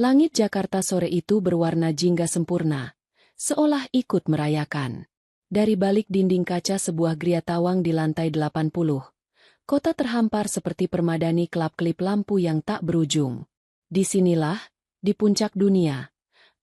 Langit Jakarta sore itu berwarna jingga sempurna, seolah ikut merayakan. Dari balik dinding kaca sebuah gria tawang di lantai 80, kota terhampar seperti permadani kelap-kelip lampu yang tak berujung. Disinilah, di puncak dunia,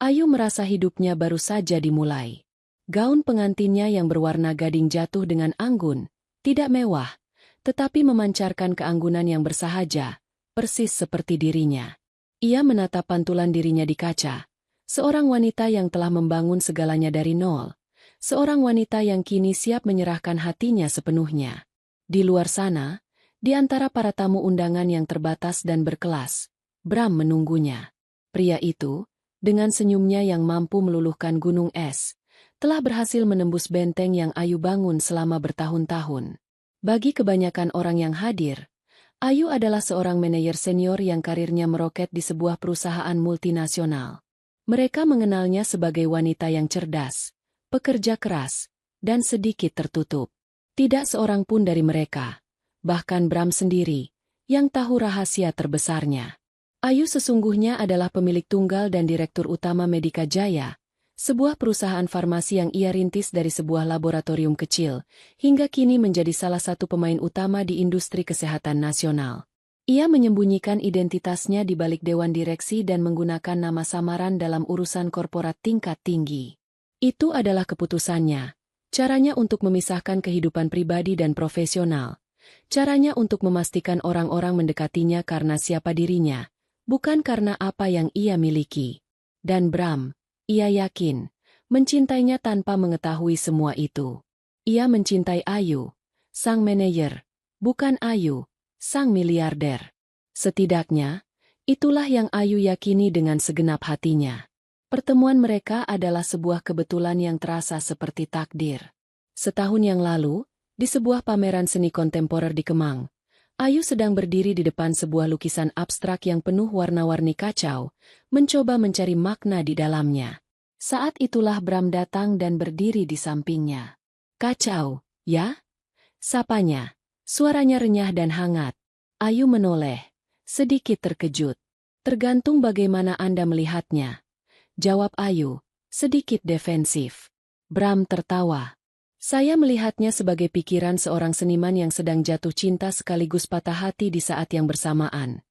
Ayu merasa hidupnya baru saja dimulai. Gaun pengantinnya yang berwarna gading jatuh dengan anggun, tidak mewah, tetapi memancarkan keanggunan yang bersahaja, persis seperti dirinya. Ia menatap pantulan dirinya di kaca, seorang wanita yang telah membangun segalanya dari nol, seorang wanita yang kini siap menyerahkan hatinya sepenuhnya. Di luar sana, di antara para tamu undangan yang terbatas dan berkelas, Bram menunggunya. Pria itu, dengan senyumnya yang mampu meluluhkan gunung es, telah berhasil menembus benteng yang Ayu bangun selama bertahun-tahun. Bagi kebanyakan orang yang hadir, Ayu adalah seorang manajer senior yang karirnya meroket di sebuah perusahaan multinasional. Mereka mengenalnya sebagai wanita yang cerdas, pekerja keras, dan sedikit tertutup. Tidak seorang pun dari mereka, bahkan Bram sendiri, yang tahu rahasia terbesarnya. Ayu sesungguhnya adalah pemilik tunggal dan direktur utama Medika Jaya, sebuah perusahaan farmasi yang ia rintis dari sebuah laboratorium kecil, hingga kini menjadi salah satu pemain utama di industri kesehatan nasional. Ia menyembunyikan identitasnya di balik dewan direksi dan menggunakan nama samaran dalam urusan korporat tingkat tinggi. Itu adalah keputusannya, caranya untuk memisahkan kehidupan pribadi dan profesional, caranya untuk memastikan orang-orang mendekatinya karena siapa dirinya, bukan karena apa yang ia miliki. Dan Bram, ia yakin, mencintainya tanpa mengetahui semua itu. Ia mencintai Ayu, sang manajer, bukan Ayu, sang miliarder. Setidaknya, itulah yang Ayu yakini dengan segenap hatinya. Pertemuan mereka adalah sebuah kebetulan yang terasa seperti takdir. Setahun yang lalu, di sebuah pameran seni kontemporer di Kemang, Ayu sedang berdiri di depan sebuah lukisan abstrak yang penuh warna-warni kacau, mencoba mencari makna di dalamnya. Saat itulah Bram datang dan berdiri di sampingnya. "Kacau, ya?" sapanya. Suaranya renyah dan hangat. Ayu menoleh, sedikit terkejut. "Tergantung bagaimana Anda melihatnya," jawab Ayu, sedikit defensif. Bram tertawa. "Saya melihatnya sebagai pikiran seorang seniman yang sedang jatuh cinta sekaligus patah hati di saat yang bersamaan."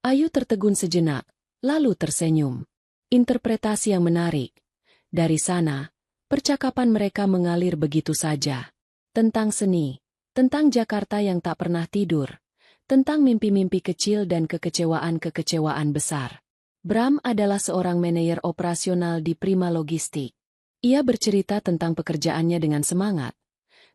Ayu tertegun sejenak, lalu tersenyum. Interpretasi yang menarik. Dari sana, percakapan mereka mengalir begitu saja. Tentang seni, tentang Jakarta yang tak pernah tidur, tentang mimpi-mimpi kecil dan kekecewaan-kekecewaan besar. Bram adalah seorang manajer operasional di Prima Logistik. Ia bercerita tentang pekerjaannya dengan semangat,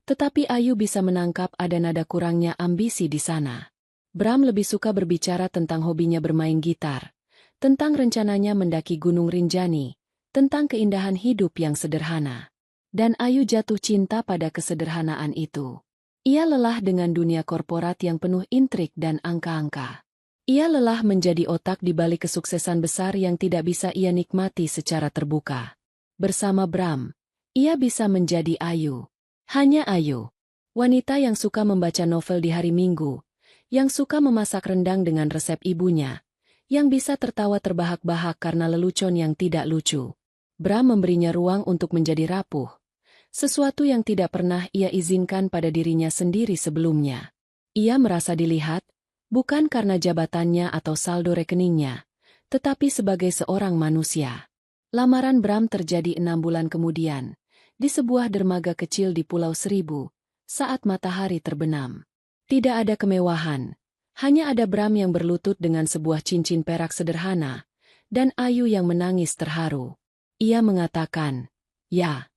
tetapi Ayu bisa menangkap ada nada kurangnya ambisi di sana. Bram lebih suka berbicara tentang hobinya bermain gitar, tentang rencananya mendaki Gunung Rinjani, tentang keindahan hidup yang sederhana. Dan Ayu jatuh cinta pada kesederhanaan itu. Ia lelah dengan dunia korporat yang penuh intrik dan angka-angka. Ia lelah menjadi otak di balik kesuksesan besar yang tidak bisa ia nikmati secara terbuka. Bersama Bram, ia bisa menjadi Ayu. Hanya Ayu. Wanita yang suka membaca novel di hari Minggu, yang suka memasak rendang dengan resep ibunya, yang bisa tertawa terbahak-bahak karena lelucon yang tidak lucu. Bram memberinya ruang untuk menjadi rapuh, sesuatu yang tidak pernah ia izinkan pada dirinya sendiri sebelumnya. Ia merasa dilihat, bukan karena jabatannya atau saldo rekeningnya, tetapi sebagai seorang manusia. Lamaran Bram terjadi 6 bulan kemudian, di sebuah dermaga kecil di Pulau Seribu, saat matahari terbenam. Tidak ada kemewahan, hanya ada Bram yang berlutut dengan sebuah cincin perak sederhana, dan Ayu yang menangis terharu. Ia mengatakan, "Ya."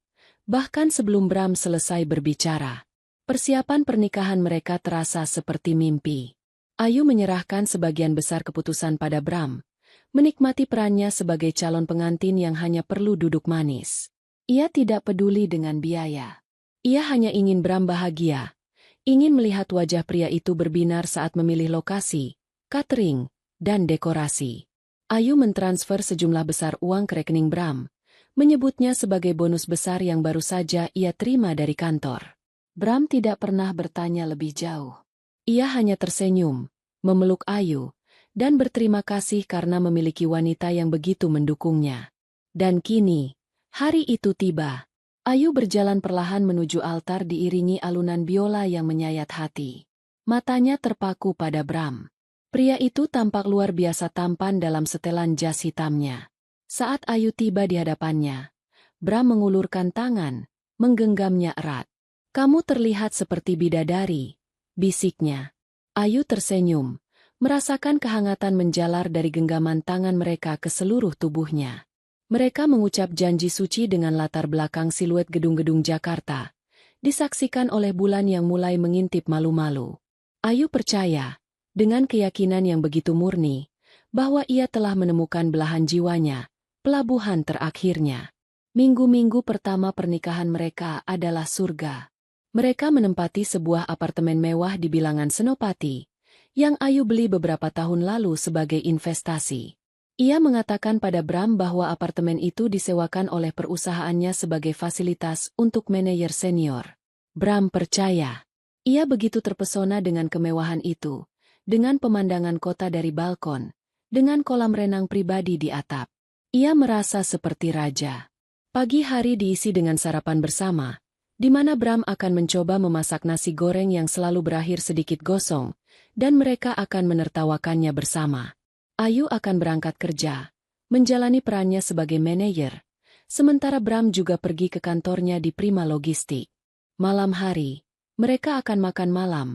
Bahkan sebelum Bram selesai berbicara, persiapan pernikahan mereka terasa seperti mimpi. Ayu menyerahkan sebagian besar keputusan pada Bram, menikmati perannya sebagai calon pengantin yang hanya perlu duduk manis. Ia tidak peduli dengan biaya. Ia hanya ingin Bram bahagia, ingin melihat wajah pria itu berbinar saat memilih lokasi, catering, dan dekorasi. Ayu mentransfer sejumlah besar uang ke rekening Bram, menyebutnya sebagai bonus besar yang baru saja ia terima dari kantor. Bram tidak pernah bertanya lebih jauh. Ia hanya tersenyum, memeluk Ayu, dan berterima kasih karena memiliki wanita yang begitu mendukungnya. Dan kini, hari itu tiba. Ayu berjalan perlahan menuju altar diiringi alunan biola yang menyayat hati. Matanya terpaku pada Bram. Pria itu tampak luar biasa tampan dalam setelan jas hitamnya. Saat Ayu tiba di hadapannya, Bram mengulurkan tangan, menggenggamnya erat. "Kamu terlihat seperti bidadari," bisiknya. Ayu tersenyum, merasakan kehangatan menjalar dari genggaman tangan mereka ke seluruh tubuhnya. Mereka mengucap janji suci dengan latar belakang siluet gedung-gedung Jakarta, disaksikan oleh bulan yang mulai mengintip malu-malu. Ayu percaya, dengan keyakinan yang begitu murni, bahwa ia telah menemukan belahan jiwanya, pelabuhan terakhirnya. Minggu-minggu pertama pernikahan mereka adalah surga. Mereka menempati sebuah apartemen mewah di bilangan Senopati, yang Ayu beli beberapa tahun lalu sebagai investasi. Ia mengatakan pada Bram bahwa apartemen itu disewakan oleh perusahaannya sebagai fasilitas untuk manajer senior. Bram percaya. Ia begitu terpesona dengan kemewahan itu, dengan pemandangan kota dari balkon, dengan kolam renang pribadi di atap. Ia merasa seperti raja. Pagi hari diisi dengan sarapan bersama, di mana Bram akan mencoba memasak nasi goreng yang selalu berakhir sedikit gosong, dan mereka akan menertawakannya bersama. Ayu akan berangkat kerja, menjalani perannya sebagai manajer, sementara Bram juga pergi ke kantornya di Prima Logistik. Malam hari, mereka akan makan malam,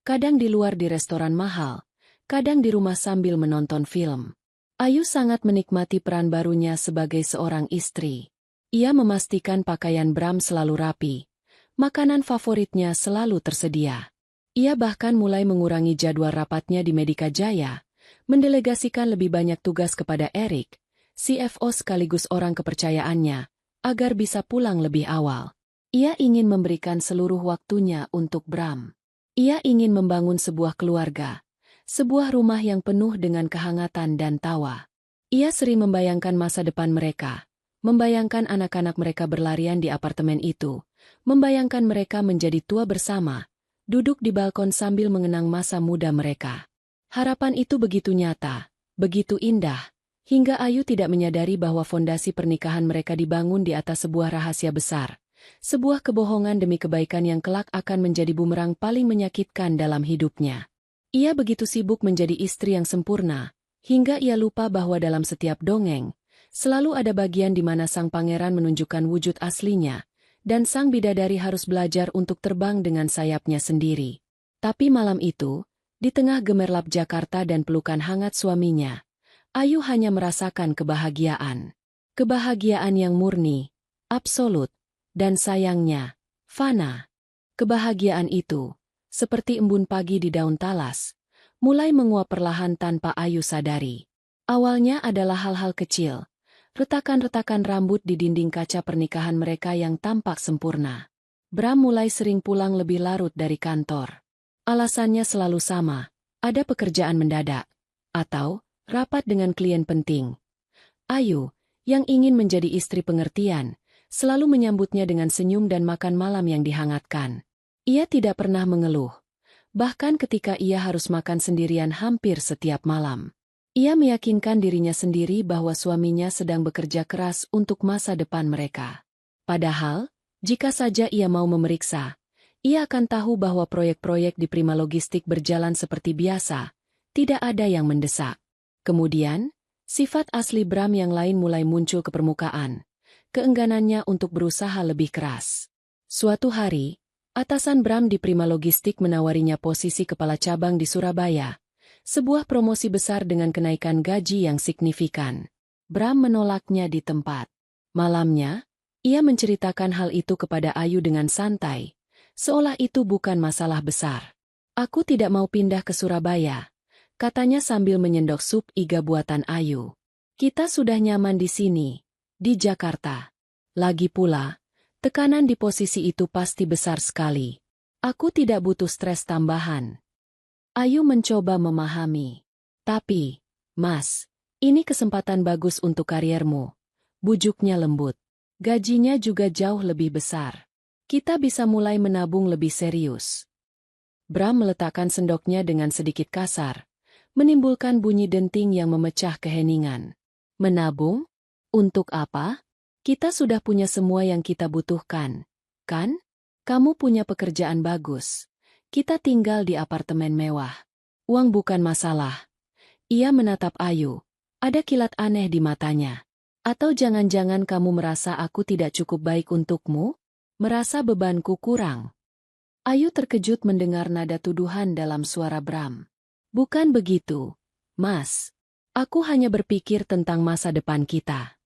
kadang di luar di restoran mahal, kadang di rumah sambil menonton film. Ayu sangat menikmati peran barunya sebagai seorang istri. Ia memastikan pakaian Bram selalu rapi, makanan favoritnya selalu tersedia. Ia bahkan mulai mengurangi jadwal rapatnya di Medika Jaya, mendelegasikan lebih banyak tugas kepada Erik, CFO sekaligus orang kepercayaannya, agar bisa pulang lebih awal. Ia ingin memberikan seluruh waktunya untuk Bram. Ia ingin membangun sebuah keluarga, sebuah rumah yang penuh dengan kehangatan dan tawa. Ia sering membayangkan masa depan mereka, membayangkan anak-anak mereka berlarian di apartemen itu, membayangkan mereka menjadi tua bersama, duduk di balkon sambil mengenang masa muda mereka. Harapan itu begitu nyata, begitu indah, hingga Ayu tidak menyadari bahwa fondasi pernikahan mereka dibangun di atas sebuah rahasia besar, sebuah kebohongan demi kebaikan yang kelak akan menjadi bumerang paling menyakitkan dalam hidupnya. Ia begitu sibuk menjadi istri yang sempurna, hingga ia lupa bahwa dalam setiap dongeng, selalu ada bagian di mana sang pangeran menunjukkan wujud aslinya, dan sang bidadari harus belajar untuk terbang dengan sayapnya sendiri. Tapi malam itu, di tengah gemerlap Jakarta dan pelukan hangat suaminya, Ayu hanya merasakan kebahagiaan. Kebahagiaan yang murni, absolut, dan sayangnya, fana. Kebahagiaan itu, seperti embun pagi di daun talas, mulai menguap perlahan tanpa Ayu sadari. Awalnya adalah hal-hal kecil, retakan-retakan rambut di dinding kaca pernikahan mereka yang tampak sempurna. Bram mulai sering pulang lebih larut dari kantor. Alasannya selalu sama, ada pekerjaan mendadak, atau rapat dengan klien penting. Ayu, yang ingin menjadi istri pengertian, selalu menyambutnya dengan senyum dan makan malam yang dihangatkan. Ia tidak pernah mengeluh, bahkan ketika ia harus makan sendirian hampir setiap malam. Ia meyakinkan dirinya sendiri bahwa suaminya sedang bekerja keras untuk masa depan mereka. Padahal, jika saja ia mau memeriksa, ia akan tahu bahwa proyek-proyek di Prima Logistik berjalan seperti biasa, tidak ada yang mendesak. Kemudian, sifat asli Bram yang lain mulai muncul ke permukaan, keengganannya untuk berusaha lebih keras. Suatu hari, atasan Bram di Prima Logistik menawarinya posisi kepala cabang di Surabaya, sebuah promosi besar dengan kenaikan gaji yang signifikan. Bram menolaknya di tempat. Malamnya, ia menceritakan hal itu kepada Ayu dengan santai, seolah itu bukan masalah besar. "Aku tidak mau pindah ke Surabaya," katanya sambil menyendok sup iga buatan Ayu. "Kita sudah nyaman di sini, di Jakarta. Lagi pula, tekanan di posisi itu pasti besar sekali. Aku tidak butuh stres tambahan." Ayu mencoba memahami. "Tapi, Mas, ini kesempatan bagus untuk kariermu," bujuknya lembut. "Gajinya juga jauh lebih besar. Kita bisa mulai menabung lebih serius." Bram meletakkan sendoknya dengan sedikit kasar, menimbulkan bunyi denting yang memecah keheningan. Menabung? Untuk apa? Kita sudah punya semua yang kita butuhkan, kan? Kamu punya pekerjaan bagus. Kita tinggal di apartemen mewah. Uang bukan masalah. Ia menatap Ayu. Ada kilat aneh di matanya. Atau jangan-jangan kamu merasa aku tidak cukup baik untukmu? Merasa bebanku kurang? Ayu terkejut mendengar nada tuduhan dalam suara Bram. Bukan begitu, Mas. Aku hanya berpikir tentang masa depan kita.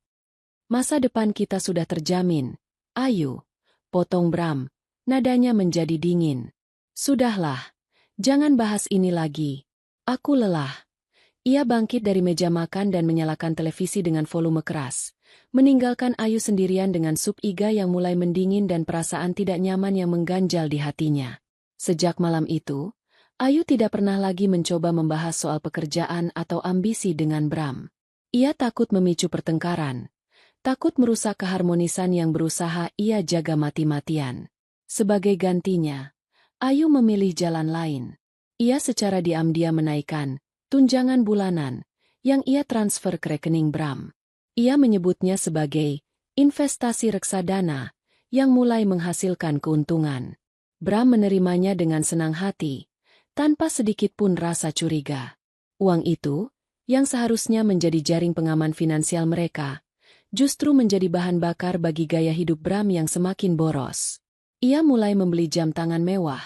Masa depan kita sudah terjamin. Ayu, potong Bram. Nadanya menjadi dingin. Sudahlah, jangan bahas ini lagi. Aku lelah. Ia bangkit dari meja makan dan menyalakan televisi dengan volume keras, meninggalkan Ayu sendirian dengan sup iga yang mulai mendingin dan perasaan tidak nyaman yang mengganjal di hatinya. Sejak malam itu, Ayu tidak pernah lagi mencoba membahas soal pekerjaan atau ambisi dengan Bram. Ia takut memicu pertengkaran, takut merusak keharmonisan yang berusaha ia jaga mati-matian. Sebagai gantinya, Ayu memilih jalan lain. Ia secara diam-diam menaikkan tunjangan bulanan yang ia transfer ke rekening Bram. Ia menyebutnya sebagai investasi reksadana yang mulai menghasilkan keuntungan. Bram menerimanya dengan senang hati, tanpa sedikit pun rasa curiga. Uang itu, yang seharusnya menjadi jaring pengaman finansial mereka, justru menjadi bahan bakar bagi gaya hidup Bram yang semakin boros. Ia mulai membeli jam tangan mewah,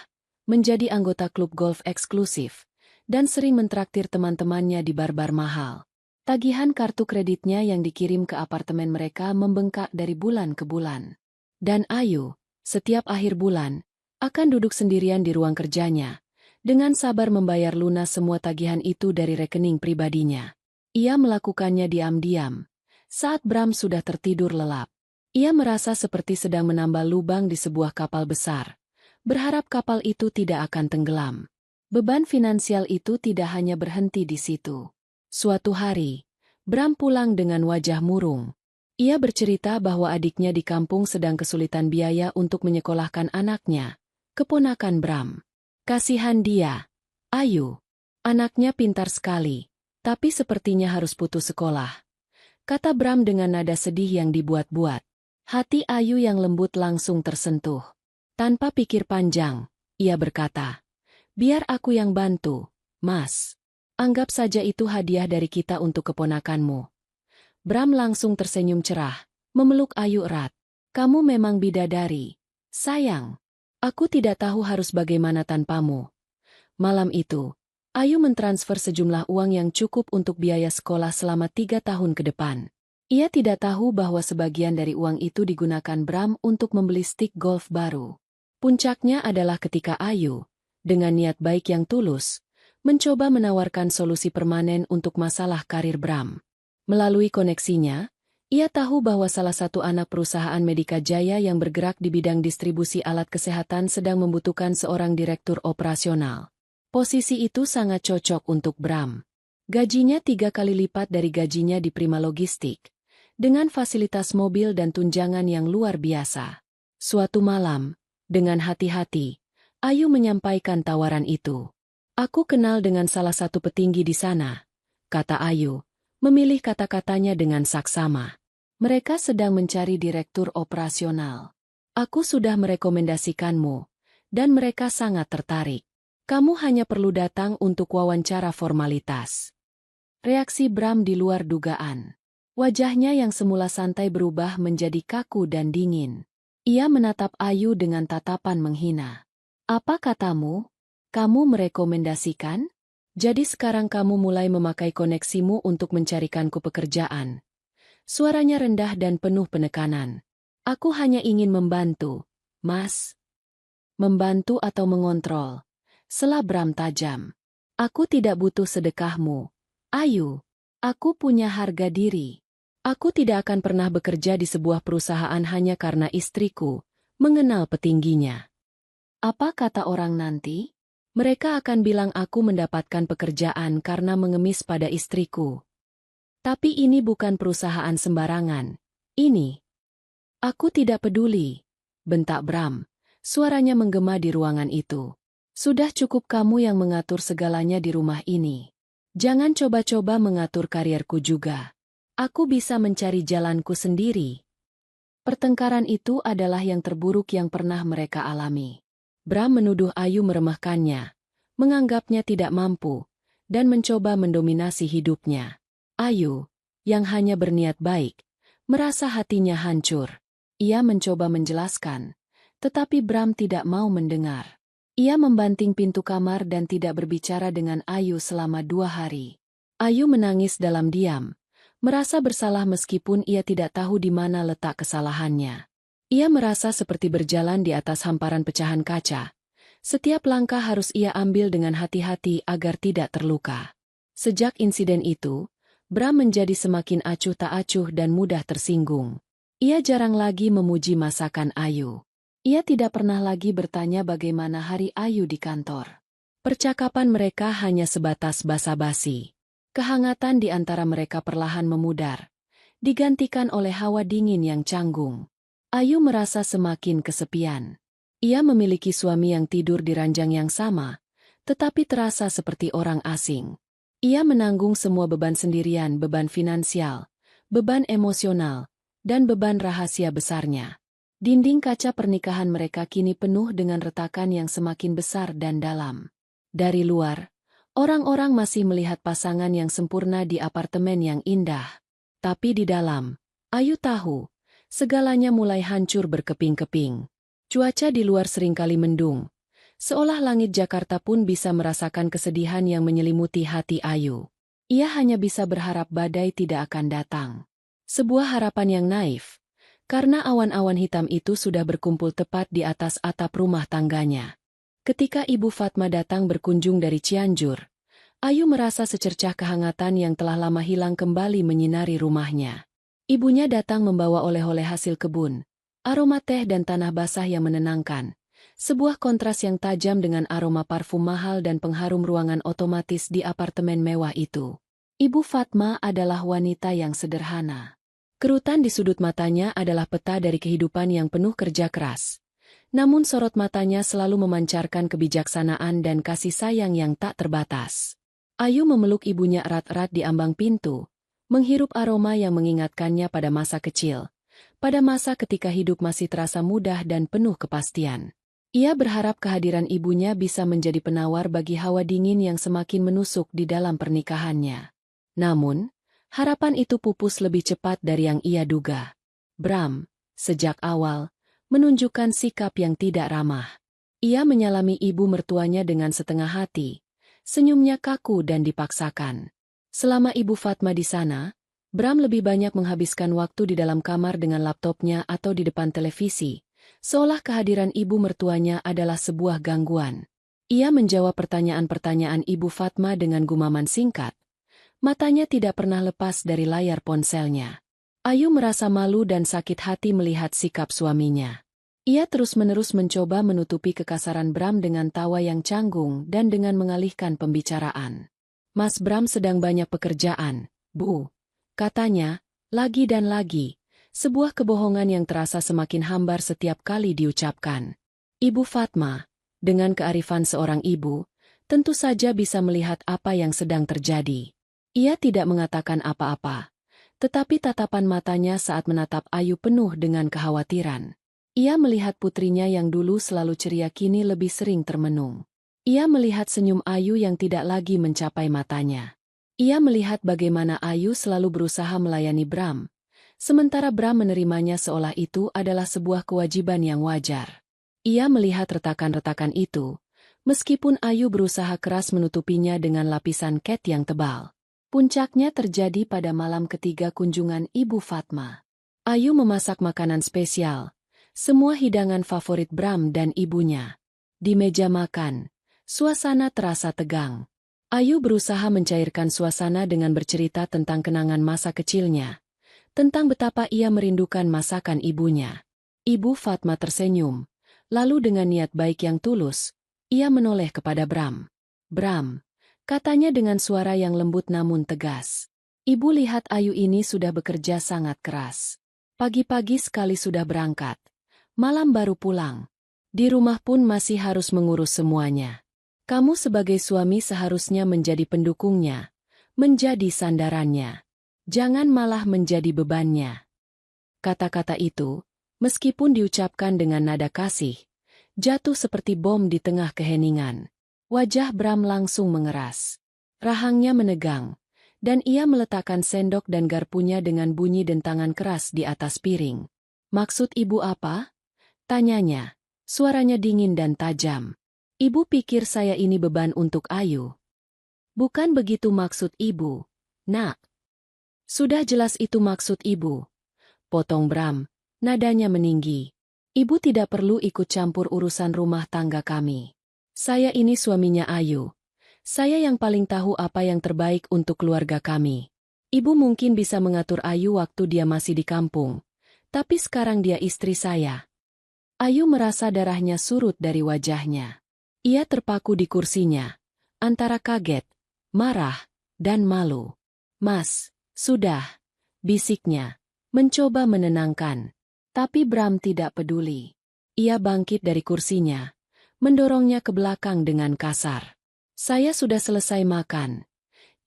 menjadi anggota klub golf eksklusif, dan sering mentraktir teman-temannya di bar-bar mahal. Tagihan kartu kreditnya yang dikirim ke apartemen mereka membengkak dari bulan ke bulan. Dan Ayu, setiap akhir bulan, akan duduk sendirian di ruang kerjanya, dengan sabar membayar lunas semua tagihan itu dari rekening pribadinya. Ia melakukannya diam-diam, saat Bram sudah tertidur lelap. Ia merasa seperti sedang menambal lubang di sebuah kapal besar, berharap kapal itu tidak akan tenggelam. Beban finansial itu tidak hanya berhenti di situ. Suatu hari, Bram pulang dengan wajah murung. Ia bercerita bahwa adiknya di kampung sedang kesulitan biaya untuk menyekolahkan anaknya, keponakan Bram. Kasihan dia. Ayu. Anaknya pintar sekali, tapi sepertinya harus putus sekolah, kata Bram dengan nada sedih yang dibuat-buat. Hati Ayu yang lembut langsung tersentuh. Tanpa pikir panjang, ia berkata, biar aku yang bantu, Mas. Anggap saja itu hadiah dari kita untuk keponakanmu. Bram langsung tersenyum cerah, memeluk Ayu erat. Kamu memang bidadari. Sayang. Aku tidak tahu harus bagaimana tanpamu. Malam itu, Ayu mentransfer sejumlah uang yang cukup untuk biaya sekolah selama 3 tahun ke depan. Ia tidak tahu bahwa sebagian dari uang itu digunakan Bram untuk membeli stik golf baru. Puncaknya adalah ketika Ayu, dengan niat baik yang tulus, mencoba menawarkan solusi permanen untuk masalah karir Bram. Melalui koneksinya, ia tahu bahwa salah satu anak perusahaan Medika Jaya yang bergerak di bidang distribusi alat kesehatan sedang membutuhkan seorang direktur operasional. Posisi itu sangat cocok untuk Bram. Gajinya 3 kali lipat dari gajinya di Prima Logistik, dengan fasilitas mobil dan tunjangan yang luar biasa. Suatu malam, dengan hati-hati, Ayu menyampaikan tawaran itu. Aku kenal dengan salah satu petinggi di sana, kata Ayu, memilih kata-katanya dengan saksama. Mereka sedang mencari direktur operasional. Aku sudah merekomendasikanmu, dan mereka sangat tertarik. Kamu hanya perlu datang untuk wawancara formalitas. Reaksi Bram di luar dugaan. Wajahnya yang semula santai berubah menjadi kaku dan dingin. Ia menatap Ayu dengan tatapan menghina. Apa katamu? Kamu merekomendasikan? Jadi sekarang kamu mulai memakai koneksimu untuk mencarikanku pekerjaan. Suaranya rendah dan penuh penekanan. Aku hanya ingin membantu, Mas. Membantu atau mengontrol? Sela Bram tajam. Aku tidak butuh sedekahmu. Ayu, aku punya harga diri. Aku tidak akan pernah bekerja di sebuah perusahaan hanya karena istriku mengenal petingginya. Apa kata orang nanti? Mereka akan bilang aku mendapatkan pekerjaan karena mengemis pada istriku. Tapi ini bukan perusahaan sembarangan. Ini. Aku tidak peduli, bentak Bram. Suaranya menggema di ruangan itu. Sudah cukup kamu yang mengatur segalanya di rumah ini. Jangan coba-coba mengatur karierku juga. Aku bisa mencari jalanku sendiri. Pertengkaran itu adalah yang terburuk yang pernah mereka alami. Bram menuduh Ayu meremehkannya, menganggapnya tidak mampu, dan mencoba mendominasi hidupnya. Ayu, yang hanya berniat baik, merasa hatinya hancur. Ia mencoba menjelaskan, tetapi Bram tidak mau mendengar. Ia membanting pintu kamar dan tidak berbicara dengan Ayu selama 2 hari. Ayu menangis dalam diam, merasa bersalah meskipun ia tidak tahu di mana letak kesalahannya. Ia merasa seperti berjalan di atas hamparan pecahan kaca. Setiap langkah harus ia ambil dengan hati-hati agar tidak terluka. Sejak insiden itu, Bram menjadi semakin acuh tak acuh dan mudah tersinggung. Ia jarang lagi memuji masakan Ayu. Ia tidak pernah lagi bertanya bagaimana hari Ayu di kantor. Percakapan mereka hanya sebatas basa-basi. Kehangatan di antara mereka perlahan memudar, digantikan oleh hawa dingin yang canggung. Ayu merasa semakin kesepian. Ia memiliki suami yang tidur di ranjang yang sama, tetapi terasa seperti orang asing. Ia menanggung semua beban sendirian, beban finansial, beban emosional, dan beban rahasia besarnya. Dinding kaca pernikahan mereka kini penuh dengan retakan yang semakin besar dan dalam. Dari luar, orang-orang masih melihat pasangan yang sempurna di apartemen yang indah. Tapi di dalam, Ayu tahu, segalanya mulai hancur berkeping-keping. Cuaca di luar seringkali mendung, seolah langit Jakarta pun bisa merasakan kesedihan yang menyelimuti hati Ayu. Ia hanya bisa berharap badai tidak akan datang. Sebuah harapan yang naif, karena awan-awan hitam itu sudah berkumpul tepat di atas atap rumah tangganya. Ketika Ibu Fatma datang berkunjung dari Cianjur, Ayu merasa secercah kehangatan yang telah lama hilang kembali menyinari rumahnya. Ibunya datang membawa oleh-oleh hasil kebun, aroma teh dan tanah basah yang menenangkan. Sebuah kontras yang tajam dengan aroma parfum mahal dan pengharum ruangan otomatis di apartemen mewah itu. Ibu Fatma adalah wanita yang sederhana. Kerutan di sudut matanya adalah peta dari kehidupan yang penuh kerja keras. Namun sorot matanya selalu memancarkan kebijaksanaan dan kasih sayang yang tak terbatas. Ayu memeluk ibunya erat-erat di ambang pintu, menghirup aroma yang mengingatkannya pada masa kecil, pada masa ketika hidup masih terasa mudah dan penuh kepastian. Ia berharap kehadiran ibunya bisa menjadi penawar bagi hawa dingin yang semakin menusuk di dalam pernikahannya. Namun, harapan itu pupus lebih cepat dari yang ia duga. Bram, sejak awal, menunjukkan sikap yang tidak ramah. Ia menyalami ibu mertuanya dengan setengah hati, senyumnya kaku dan dipaksakan. Selama Ibu Fatma di sana, Bram lebih banyak menghabiskan waktu di dalam kamar dengan laptopnya atau di depan televisi, seolah kehadiran ibu mertuanya adalah sebuah gangguan. Ia menjawab pertanyaan-pertanyaan Ibu Fatma dengan gumaman singkat. Matanya tidak pernah lepas dari layar ponselnya. Ayu merasa malu dan sakit hati melihat sikap suaminya. Ia terus-menerus mencoba menutupi kekasaran Bram dengan tawa yang canggung dan dengan mengalihkan pembicaraan. Mas Bram sedang banyak pekerjaan, Bu. Katanya, lagi dan lagi, sebuah kebohongan yang terasa semakin hambar setiap kali diucapkan. Ibu Fatma, dengan kearifan seorang ibu, tentu saja bisa melihat apa yang sedang terjadi. Ia tidak mengatakan apa-apa, tetapi tatapan matanya saat menatap Ayu penuh dengan kekhawatiran. Ia melihat putrinya yang dulu selalu ceria kini lebih sering termenung. Ia melihat senyum Ayu yang tidak lagi mencapai matanya. Ia melihat bagaimana Ayu selalu berusaha melayani Bram, sementara Bram menerimanya seolah itu adalah sebuah kewajiban yang wajar. Ia melihat retakan-retakan itu, meskipun Ayu berusaha keras menutupinya dengan lapisan cat yang tebal. Puncaknya terjadi pada malam ketiga kunjungan Ibu Fatma. Ayu memasak makanan spesial, semua hidangan favorit Bram dan ibunya. Di meja makan, suasana terasa tegang. Ayu berusaha mencairkan suasana dengan bercerita tentang kenangan masa kecilnya, tentang betapa ia merindukan masakan ibunya. Ibu Fatma tersenyum, lalu dengan niat baik yang tulus, ia menoleh kepada Bram. Bram, katanya dengan suara yang lembut namun tegas. Ibu lihat Ayu ini sudah bekerja sangat keras. Pagi-pagi sekali sudah berangkat. Malam baru pulang. Di rumah pun masih harus mengurus semuanya. Kamu sebagai suami seharusnya menjadi pendukungnya, menjadi sandarannya. Jangan malah menjadi bebannya. Kata-kata itu, meskipun diucapkan dengan nada kasih, jatuh seperti bom di tengah keheningan. Wajah Bram langsung mengeras. Rahangnya menegang, dan ia meletakkan sendok dan garpunya dengan bunyi dentangan keras di atas piring. "Maksud ibu apa?" tanyanya. Suaranya dingin dan tajam. "Ibu pikir saya ini beban untuk Ayu?" "Bukan begitu maksud ibu, nak." "Sudah jelas itu maksud ibu," potong Bram, nadanya meninggi. "Ibu tidak perlu ikut campur urusan rumah tangga kami. Saya ini suaminya Ayu. Saya yang paling tahu apa yang terbaik untuk keluarga kami. Ibu mungkin bisa mengatur Ayu waktu dia masih di kampung, tapi sekarang dia istri saya." Ayu merasa darahnya surut dari wajahnya. Ia terpaku di kursinya, antara kaget, marah, dan malu. "Mas, sudah," bisiknya, mencoba menenangkan. Tapi Bram tidak peduli. Ia bangkit dari kursinya, mendorongnya ke belakang dengan kasar. "Saya sudah selesai makan."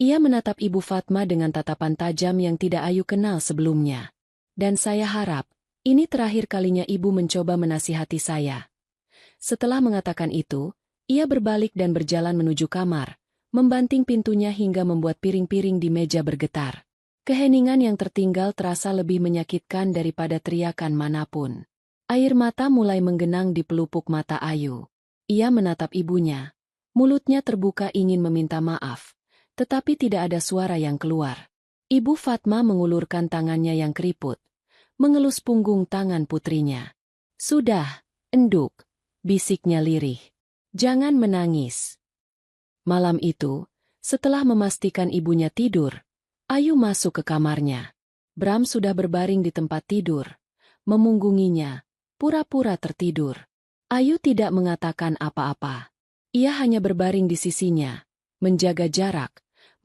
Ia menatap Ibu Fatma dengan tatapan tajam yang tidak Ayu kenal sebelumnya. "Dan saya harap, ini terakhir kalinya Ibu mencoba menasihati saya." Setelah mengatakan itu, ia berbalik dan berjalan menuju kamar, membanting pintunya hingga membuat piring-piring di meja bergetar. Keheningan yang tertinggal terasa lebih menyakitkan daripada teriakan manapun. Air mata mulai menggenang di pelupuk mata Ayu. Ia menatap ibunya. Mulutnya terbuka ingin meminta maaf, tetapi tidak ada suara yang keluar. Ibu Fatma mengulurkan tangannya yang keriput, mengelus punggung tangan putrinya. "Sudah, enduk," bisiknya lirih. "Jangan menangis." Malam itu, setelah memastikan ibunya tidur, Ayu masuk ke kamarnya. Bram sudah berbaring di tempat tidur, memunggunginya, pura-pura tertidur. Ayu tidak mengatakan apa-apa. Ia hanya berbaring di sisinya, menjaga jarak,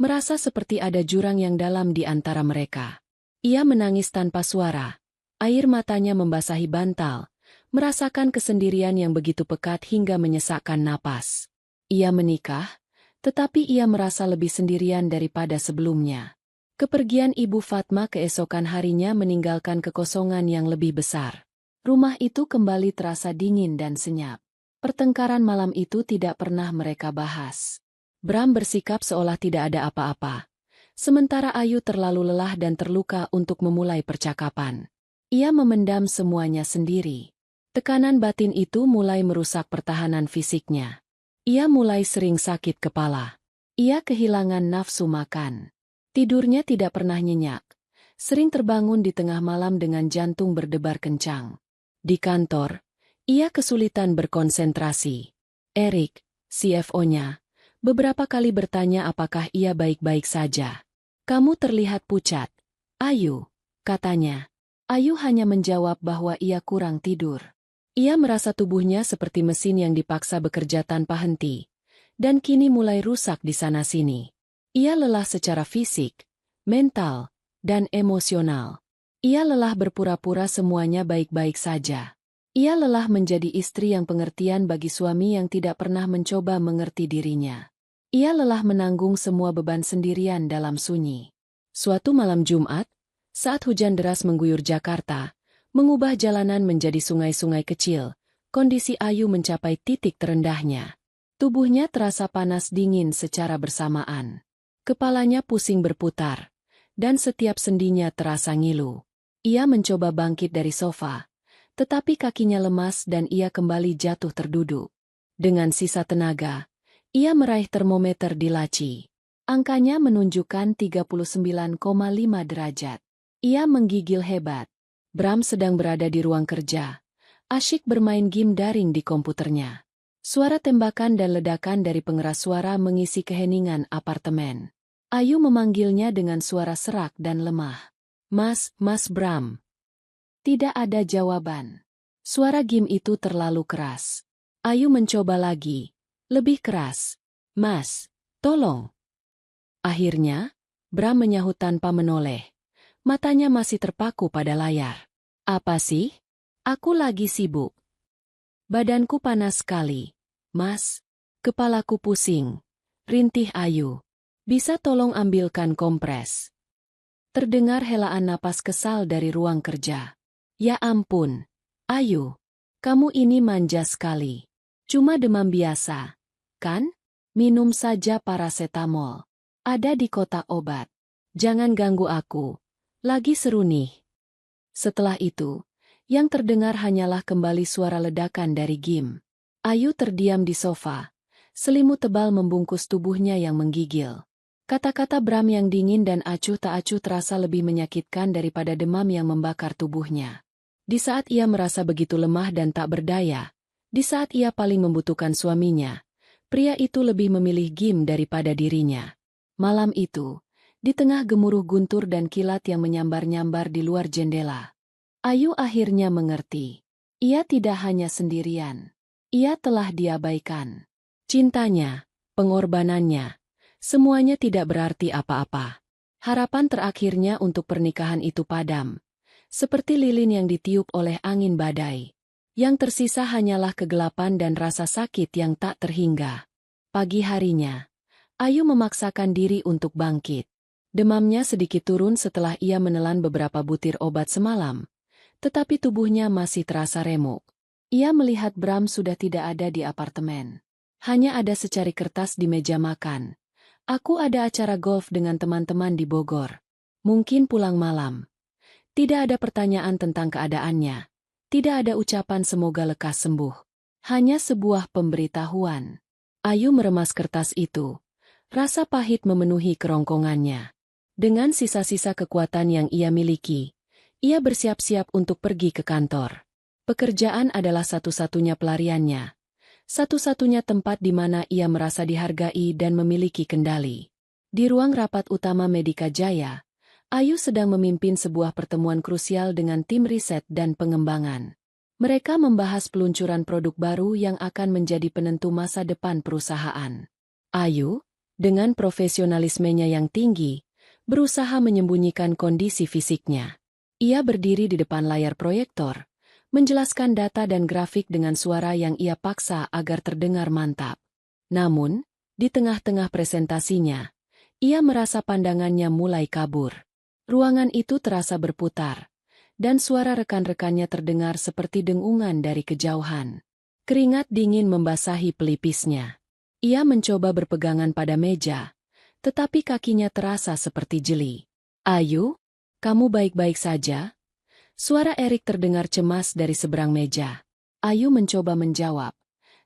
merasa seperti ada jurang yang dalam di antara mereka. Ia menangis tanpa suara, air matanya membasahi bantal, merasakan kesendirian yang begitu pekat hingga menyesakkan napas. Ia menikah, tetapi ia merasa lebih sendirian daripada sebelumnya. Kepergian Ibu Fatma keesokan harinya meninggalkan kekosongan yang lebih besar. Rumah itu kembali terasa dingin dan senyap. Pertengkaran malam itu tidak pernah mereka bahas. Bram bersikap seolah tidak ada apa-apa, sementara Ayu terlalu lelah dan terluka untuk memulai percakapan. Ia memendam semuanya sendiri. Tekanan batin itu mulai merusak pertahanan fisiknya. Ia mulai sering sakit kepala. Ia kehilangan nafsu makan. Tidurnya tidak pernah nyenyak. Sering terbangun di tengah malam dengan jantung berdebar kencang. Di kantor, ia kesulitan berkonsentrasi. Erik, CFO-nya, beberapa kali bertanya apakah ia baik-baik saja. "Kamu terlihat pucat, Ayu," katanya. Ayu hanya menjawab bahwa ia kurang tidur. Ia merasa tubuhnya seperti mesin yang dipaksa bekerja tanpa henti, dan kini mulai rusak di sana-sini. Ia lelah secara fisik, mental, dan emosional. Ia lelah berpura-pura semuanya baik-baik saja. Ia lelah menjadi istri yang pengertian bagi suami yang tidak pernah mencoba mengerti dirinya. Ia lelah menanggung semua beban sendirian dalam sunyi. Suatu malam Jumat, saat hujan deras mengguyur Jakarta, mengubah jalanan menjadi sungai-sungai kecil, kondisi Ayu mencapai titik terendahnya. Tubuhnya terasa panas dingin secara bersamaan. Kepalanya pusing berputar, dan setiap sendinya terasa ngilu. Ia mencoba bangkit dari sofa, tetapi kakinya lemas dan ia kembali jatuh terduduk. Dengan sisa tenaga, ia meraih termometer di laci. Angkanya menunjukkan 39,5 derajat. Ia menggigil hebat. Bram sedang berada di ruang kerja, asyik bermain game daring di komputernya. Suara tembakan dan ledakan dari pengeras suara mengisi keheningan apartemen. Ayu memanggilnya dengan suara serak dan lemah. Mas Bram." Tidak ada jawaban. Suara game itu terlalu keras. Ayu mencoba lagi, lebih keras. "Mas, tolong." Akhirnya, Bram menyahut tanpa menoleh. Matanya masih terpaku pada layar. "Apa sih?" "Aku lagi sibuk. Badanku panas sekali, Mas. Kepalaku pusing." Rintih Ayu. Bisa tolong ambilkan kompres? Terdengar helaan napas kesal dari ruang kerja. Ya ampun, Ayu. Kamu ini manja sekali. Cuma demam biasa, kan? Minum saja parasetamol. Ada di kotak obat. Jangan ganggu aku. Lagi seru nih. Setelah itu, yang terdengar hanyalah kembali suara ledakan dari Gim. Ayu terdiam di sofa. Selimut tebal membungkus tubuhnya yang menggigil. Kata-kata Bram yang dingin dan acuh tak acuh terasa lebih menyakitkan daripada demam yang membakar tubuhnya. Di saat ia merasa begitu lemah dan tak berdaya, di saat ia paling membutuhkan suaminya, pria itu lebih memilih Gim daripada dirinya. Malam itu, di tengah gemuruh guntur dan kilat yang menyambar-nyambar di luar jendela, Ayu akhirnya mengerti. Ia tidak hanya sendirian. Ia telah diabaikan. Cintanya, pengorbanannya, semuanya tidak berarti apa-apa. Harapan terakhirnya untuk pernikahan itu padam. Seperti lilin yang ditiup oleh angin badai. Yang tersisa hanyalah kegelapan dan rasa sakit yang tak terhingga. Pagi harinya, Ayu memaksakan diri untuk bangkit. Demamnya sedikit turun setelah ia menelan beberapa butir obat semalam. Tetapi tubuhnya masih terasa remuk. Ia melihat Bram sudah tidak ada di apartemen. Hanya ada secari kertas di meja makan. Aku ada acara golf dengan teman-teman di Bogor. Mungkin pulang malam. Tidak ada pertanyaan tentang keadaannya. Tidak ada ucapan semoga lekas sembuh. Hanya sebuah pemberitahuan. Ayu meremas kertas itu. Rasa pahit memenuhi kerongkongannya. Dengan sisa-sisa kekuatan yang ia miliki, ia bersiap-siap untuk pergi ke kantor. Pekerjaan adalah satu-satunya pelariannya. Satu-satunya tempat di mana ia merasa dihargai dan memiliki kendali. Di ruang rapat utama Medika Jaya, Ayu sedang memimpin sebuah pertemuan krusial dengan tim riset dan pengembangan. Mereka membahas peluncuran produk baru yang akan menjadi penentu masa depan perusahaan. Ayu, dengan profesionalismenya yang tinggi, berusaha menyembunyikan kondisi fisiknya. Ia berdiri di depan layar proyektor, menjelaskan data dan grafik dengan suara yang ia paksa agar terdengar mantap. Namun, di tengah-tengah presentasinya, ia merasa pandangannya mulai kabur. Ruangan itu terasa berputar, dan suara rekan-rekannya terdengar seperti dengungan dari kejauhan. Keringat dingin membasahi pelipisnya. Ia mencoba berpegangan pada meja, tetapi kakinya terasa seperti jeli. Ayu, kamu baik-baik saja? Suara Erik terdengar cemas dari seberang meja. Ayu mencoba menjawab,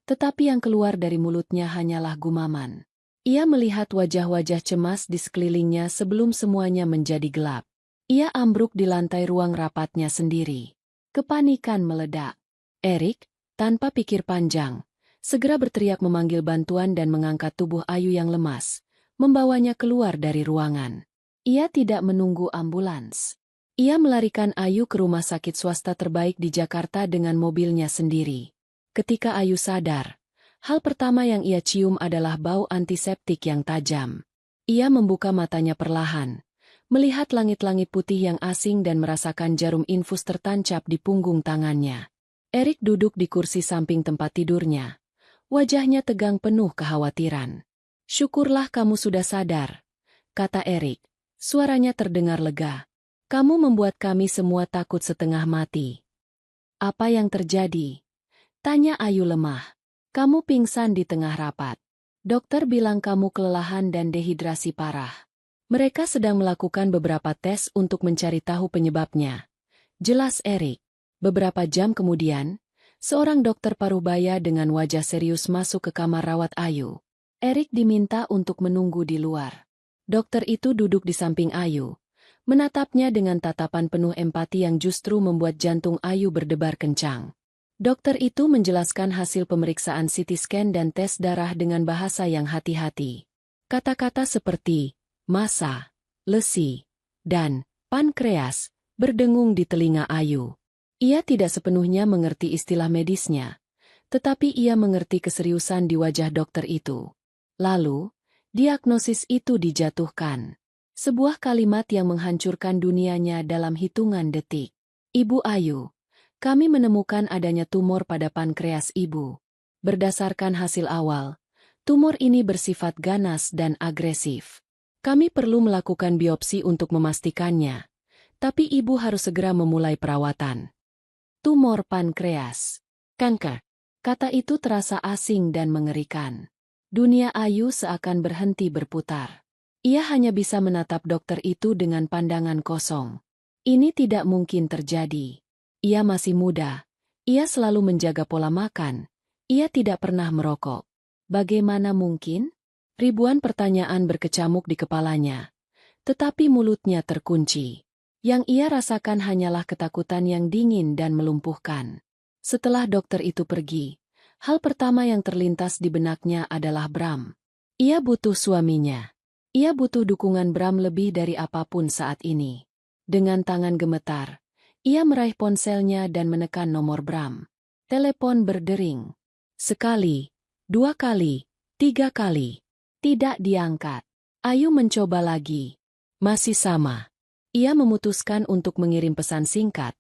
tetapi yang keluar dari mulutnya hanyalah gumaman. Ia melihat wajah-wajah cemas di sekelilingnya sebelum semuanya menjadi gelap. Ia ambruk di lantai ruang rapatnya sendiri. Kepanikan meledak. Erik, tanpa pikir panjang, segera berteriak memanggil bantuan dan mengangkat tubuh Ayu yang lemas, membawanya keluar dari ruangan. Ia tidak menunggu ambulans. Ia melarikan Ayu ke rumah sakit swasta terbaik di Jakarta dengan mobilnya sendiri. Ketika Ayu sadar, hal pertama yang ia cium adalah bau antiseptik yang tajam. Ia membuka matanya perlahan, melihat langit-langit putih yang asing dan merasakan jarum infus tertancap di punggung tangannya. Erik duduk di kursi samping tempat tidurnya. Wajahnya tegang penuh kekhawatiran. "Syukurlah kamu sudah sadar," kata Erik. Suaranya terdengar lega. "Kamu membuat kami semua takut setengah mati." "Apa yang terjadi?" tanya Ayu lemah. "Kamu pingsan di tengah rapat. Dokter bilang kamu kelelahan dan dehidrasi parah. Mereka sedang melakukan beberapa tes untuk mencari tahu penyebabnya," jelas Erik. Beberapa jam kemudian, seorang dokter parubaya dengan wajah serius masuk ke kamar rawat Ayu. Erik diminta untuk menunggu di luar. Dokter itu duduk di samping Ayu, menatapnya dengan tatapan penuh empati yang justru membuat jantung Ayu berdebar kencang. Dokter itu menjelaskan hasil pemeriksaan CT scan dan tes darah dengan bahasa yang hati-hati. Kata-kata seperti massa, lesi, dan pankreas berdengung di telinga Ayu. Ia tidak sepenuhnya mengerti istilah medisnya, tetapi ia mengerti keseriusan di wajah dokter itu. Lalu, diagnosis itu dijatuhkan. Sebuah kalimat yang menghancurkan dunianya dalam hitungan detik. "Ibu Ayu, kami menemukan adanya tumor pada pankreas ibu. Berdasarkan hasil awal, tumor ini bersifat ganas dan agresif. Kami perlu melakukan biopsi untuk memastikannya, tapi ibu harus segera memulai perawatan. Tumor pankreas. Kanker. Kata itu terasa asing dan mengerikan. Dunia Ayu seakan berhenti berputar. Ia hanya bisa menatap dokter itu dengan pandangan kosong. Ini tidak mungkin terjadi. Ia masih muda. Ia selalu menjaga pola makan. Ia tidak pernah merokok. Bagaimana mungkin? Ribuan pertanyaan berkecamuk di kepalanya. Tetapi mulutnya terkunci. Yang ia rasakan hanyalah ketakutan yang dingin dan melumpuhkan. Setelah dokter itu pergi, hal pertama yang terlintas di benaknya adalah Bram. Ia butuh suaminya. Ia butuh dukungan Bram lebih dari apapun saat ini. Dengan tangan gemetar, ia meraih ponselnya dan menekan nomor Bram. Telepon berdering. Sekali, 2 kali, 3 kali. Tidak diangkat. Ayu mencoba lagi. Masih sama. Ia memutuskan untuk mengirim pesan singkat.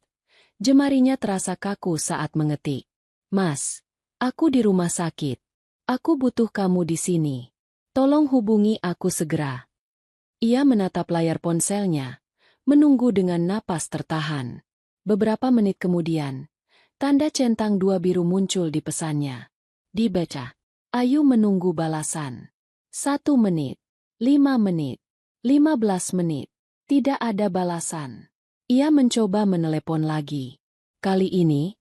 Jemarinya terasa kaku saat mengetik. Mas, aku di rumah sakit. Aku butuh kamu di sini. Tolong hubungi aku segera. Ia menatap layar ponselnya, menunggu dengan napas tertahan. Beberapa menit kemudian, tanda centang 2 biru muncul di pesannya. Dibaca. Ayu menunggu balasan. 1 menit, 5 menit, 15 menit. Tidak ada balasan. Ia mencoba menelepon lagi. Kali ini,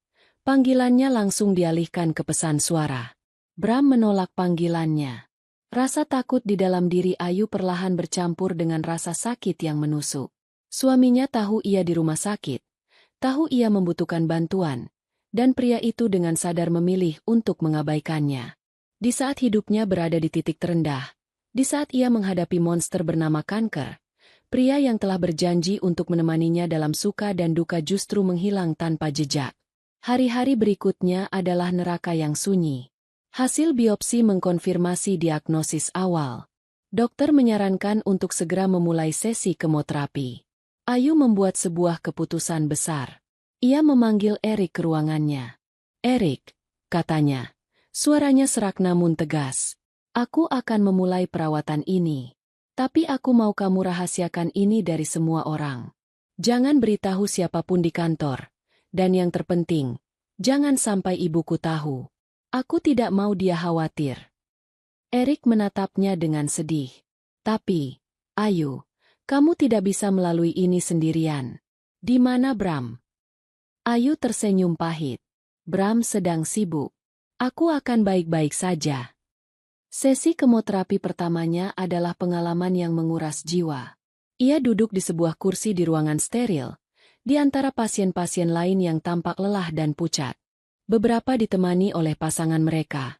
panggilannya langsung dialihkan ke pesan suara. Bram menolak panggilannya. Rasa takut di dalam diri Ayu perlahan bercampur dengan rasa sakit yang menusuk. Suaminya tahu ia di rumah sakit, tahu ia membutuhkan bantuan, dan pria itu dengan sadar memilih untuk mengabaikannya. Di saat hidupnya berada di titik terendah, di saat ia menghadapi monster bernama kanker, pria yang telah berjanji untuk menemaninya dalam suka dan duka justru menghilang tanpa jejak. Hari-hari berikutnya adalah neraka yang sunyi. Hasil biopsi mengkonfirmasi diagnosis awal. Dokter menyarankan untuk segera memulai sesi kemoterapi. Ayu membuat sebuah keputusan besar. Ia memanggil Erik ke ruangannya. Erik, katanya. Suaranya serak namun tegas. Aku akan memulai perawatan ini. Tapi aku mau kamu rahasiakan ini dari semua orang. Jangan beritahu siapapun di kantor. Dan yang terpenting, jangan sampai ibuku tahu. Aku tidak mau dia khawatir. Erik menatapnya dengan sedih. Tapi, Ayu, kamu tidak bisa melalui ini sendirian. Di mana Bram? Ayu tersenyum pahit. Bram sedang sibuk. Aku akan baik-baik saja. Sesi kemoterapi pertamanya adalah pengalaman yang menguras jiwa. Ia duduk di sebuah kursi di ruangan steril, di antara pasien-pasien lain yang tampak lelah dan pucat. Beberapa ditemani oleh pasangan mereka,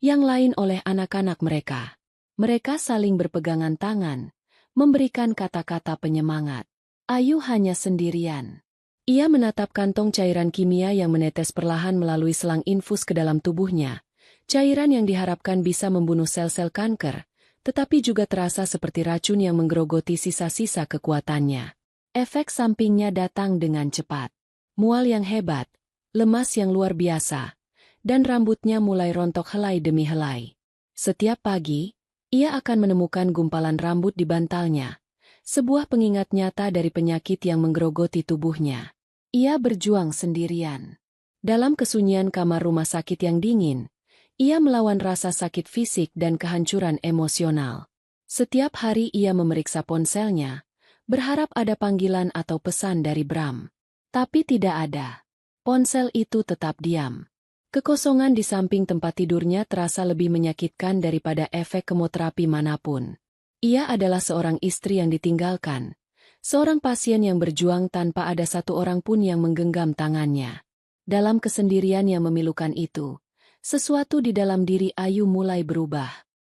yang lain oleh anak-anak mereka. Mereka saling berpegangan tangan, memberikan kata-kata penyemangat. Ayu hanya sendirian. Ia menatap kantong cairan kimia yang menetes perlahan melalui selang infus ke dalam tubuhnya. Cairan yang diharapkan bisa membunuh sel-sel kanker, tetapi juga terasa seperti racun yang menggerogoti sisa-sisa kekuatannya. Efek sampingnya datang dengan cepat. Mual yang hebat, lemas yang luar biasa, dan rambutnya mulai rontok helai demi helai. Setiap pagi, ia akan menemukan gumpalan rambut di bantalnya, sebuah pengingat nyata dari penyakit yang menggerogoti tubuhnya. Ia berjuang sendirian. Dalam kesunyian kamar rumah sakit yang dingin, ia melawan rasa sakit fisik dan kehancuran emosional. Setiap hari ia memeriksa ponselnya, berharap ada panggilan atau pesan dari Bram. Tapi tidak ada. Ponsel itu tetap diam. Kekosongan di samping tempat tidurnya terasa lebih menyakitkan daripada efek kemoterapi manapun. Ia adalah seorang istri yang ditinggalkan, seorang pasien yang berjuang tanpa ada satu orang pun yang menggenggam tangannya. Dalam kesendirian yang memilukan itu, sesuatu di dalam diri Ayu mulai berubah.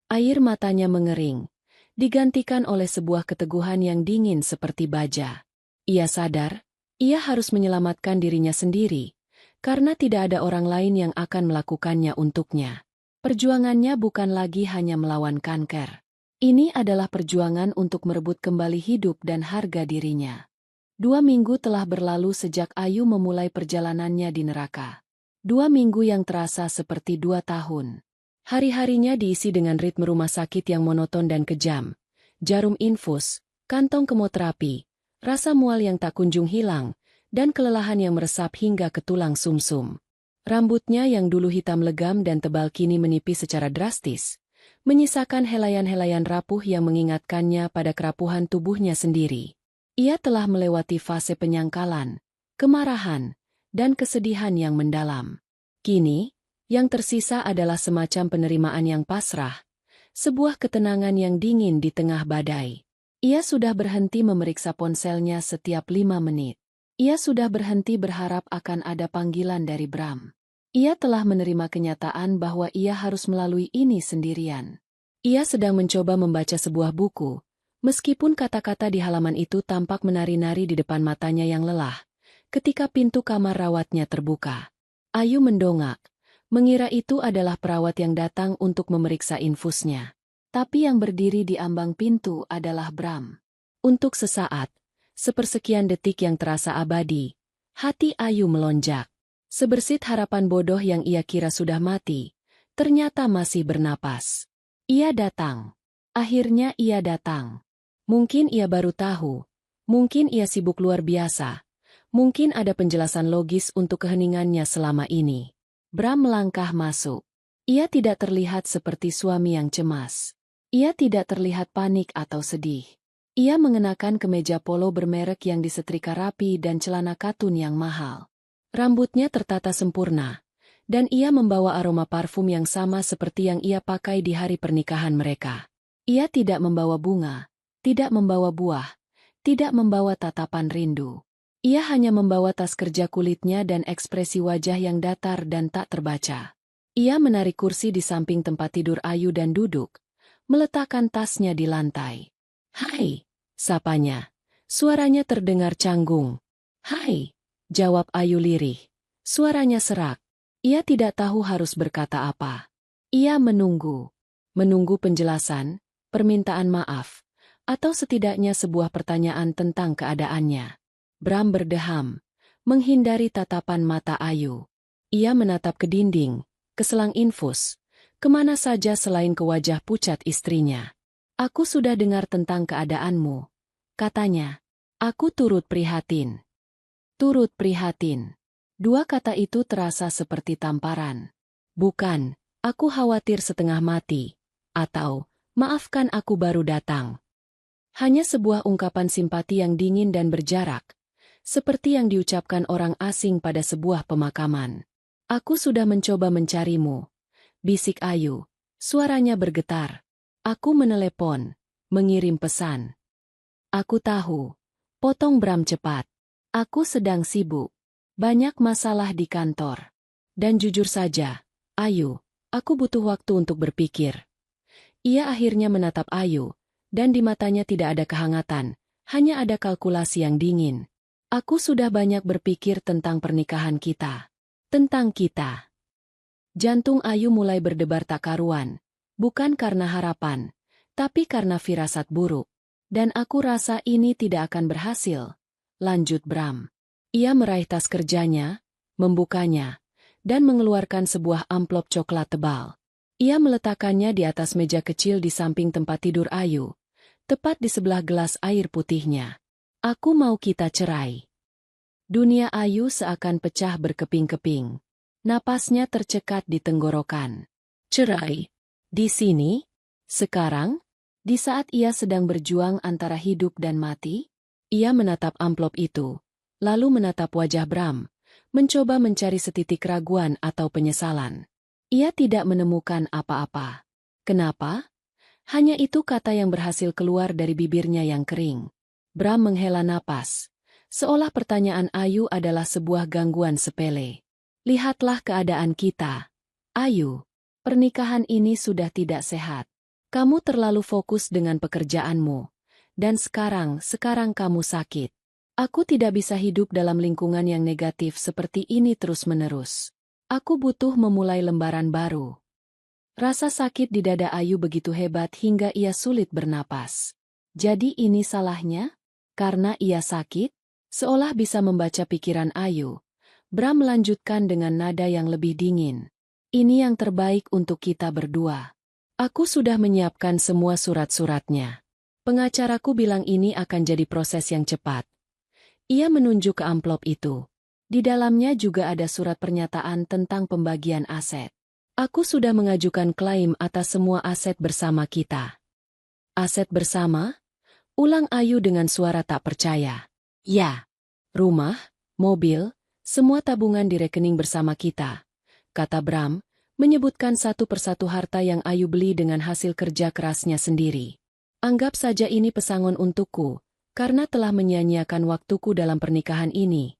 Air matanya mengering, digantikan oleh sebuah keteguhan yang dingin seperti baja. Ia sadar, ia harus menyelamatkan dirinya sendiri, karena tidak ada orang lain yang akan melakukannya untuknya. Perjuangannya bukan lagi hanya melawan kanker. Ini adalah perjuangan untuk merebut kembali hidup dan harga dirinya. 2 minggu telah berlalu sejak Ayu memulai perjalanannya di neraka. 2 minggu yang terasa seperti 2 tahun. Hari-harinya diisi dengan ritme rumah sakit yang monoton dan kejam. jarum infus, kantong kemoterapi, rasa mual yang tak kunjung hilang, dan kelelahan yang meresap hingga ke tulang sumsum. Rambutnya yang dulu hitam legam dan tebal kini menipis secara drastis, menyisakan helaian-helaian rapuh yang mengingatkannya pada kerapuhan tubuhnya sendiri. Ia telah melewati fase penyangkalan, kemarahan, dan kesedihan yang mendalam. Kini, yang tersisa adalah semacam penerimaan yang pasrah, sebuah ketenangan yang dingin di tengah badai. Ia sudah berhenti memeriksa ponselnya setiap 5 menit. Ia sudah berhenti berharap akan ada panggilan dari Bram. Ia telah menerima kenyataan bahwa ia harus melalui ini sendirian. Ia sedang mencoba membaca sebuah buku, meskipun kata-kata di halaman itu tampak menari-nari di depan matanya yang lelah, ketika pintu kamar rawatnya terbuka. Ayu mendongak, mengira itu adalah perawat yang datang untuk memeriksa infusnya. Tapi yang berdiri di ambang pintu adalah Bram. Untuk sesaat, sepersekian detik yang terasa abadi, hati Ayu melonjak. Sebersit harapan bodoh yang ia kira sudah mati, ternyata masih bernapas. Ia datang. Akhirnya ia datang. Mungkin ia baru tahu, mungkin ia sibuk luar biasa, mungkin ada penjelasan logis untuk keheningannya selama ini. Bram melangkah masuk. Ia tidak terlihat seperti suami yang cemas. Ia tidak terlihat panik atau sedih. Ia mengenakan kemeja polo bermerek yang disetrika rapi dan celana katun yang mahal. Rambutnya tertata sempurna, dan ia membawa aroma parfum yang sama seperti yang ia pakai di hari pernikahan mereka. Ia tidak membawa bunga, tidak membawa buah, tidak membawa tatapan rindu. Ia hanya membawa tas kerja kulitnya dan ekspresi wajah yang datar dan tak terbaca. Ia menarik kursi di samping tempat tidur Ayu dan duduk, meletakkan tasnya di lantai. "Hai," sapanya. Suaranya terdengar canggung. "Hai," jawab Ayu lirih. Suaranya serak. Ia tidak tahu harus berkata apa. Ia menunggu. Menunggu penjelasan, permintaan maaf, atau setidaknya sebuah pertanyaan tentang keadaannya. Bram berdeham, menghindari tatapan mata Ayu. Ia menatap ke dinding, ke selang infus, kemana saja selain ke wajah pucat istrinya. "Aku sudah dengar tentang keadaanmu," katanya. "Aku turut prihatin." Turut prihatin. Dua kata itu terasa seperti tamparan. Bukan, "Aku khawatir setengah mati," atau "Maafkan aku baru datang." Hanya sebuah ungkapan simpati yang dingin dan berjarak, seperti yang diucapkan orang asing pada sebuah pemakaman. "Aku sudah mencoba mencarimu," bisik Ayu. Suaranya bergetar. "Aku menelepon, mengirim pesan." "Aku tahu," potong Bram cepat. "Aku sedang sibuk. Banyak masalah di kantor. Dan jujur saja, Ayu, aku butuh waktu untuk berpikir." Ia akhirnya menatap Ayu, dan di matanya tidak ada kehangatan, hanya ada kalkulasi yang dingin. "Aku sudah banyak berpikir tentang pernikahan kita. Tentang kita." Jantung Ayu mulai berdebar tak karuan, bukan karena harapan, tapi karena firasat buruk. "Dan aku rasa ini tidak akan berhasil," lanjut Bram. Ia meraih tas kerjanya, membukanya, dan mengeluarkan sebuah amplop coklat tebal. Ia meletakkannya di atas meja kecil di samping tempat tidur Ayu, tepat di sebelah gelas air putihnya. "Aku mau kita cerai." Dunia Ayu seakan pecah berkeping-keping. Napasnya tercekat di tenggorokan. Cerai? Di sini? Sekarang? Di saat ia sedang berjuang antara hidup dan mati? Ia menatap amplop itu, lalu menatap wajah Bram, mencoba mencari setitik keraguan atau penyesalan. Ia tidak menemukan apa-apa. Kenapa? Hanya itu kata yang berhasil keluar dari bibirnya yang kering. Bram menghela napas, seolah pertanyaan Ayu adalah sebuah gangguan sepele. "Lihatlah keadaan kita, Ayu. Pernikahan ini sudah tidak sehat. Kamu terlalu fokus dengan pekerjaanmu. Dan sekarang kamu sakit. Aku tidak bisa hidup dalam lingkungan yang negatif seperti ini terus-menerus. Aku butuh memulai lembaran baru." Rasa sakit di dada Ayu begitu hebat hingga ia sulit bernapas. Jadi ini salahnya? Karena ia sakit? Seolah bisa membaca pikiran Ayu, Bram melanjutkan dengan nada yang lebih dingin. "Ini yang terbaik untuk kita berdua. Aku sudah menyiapkan semua surat-suratnya. Pengacaraku bilang ini akan jadi proses yang cepat. Ia menunjuk ke amplop itu. Di dalamnya juga ada surat pernyataan tentang pembagian aset. Aku sudah mengajukan klaim atas semua aset bersama kita. Aset bersama? Ulang Ayu dengan suara tak percaya. Ya. Rumah, mobil, semua tabungan di rekening bersama kita, kata Bram, menyebutkan satu persatu harta yang Ayu beli dengan hasil kerja kerasnya sendiri. Anggap saja ini pesangon untukku, karena telah menyia-nyiakan waktuku dalam pernikahan ini.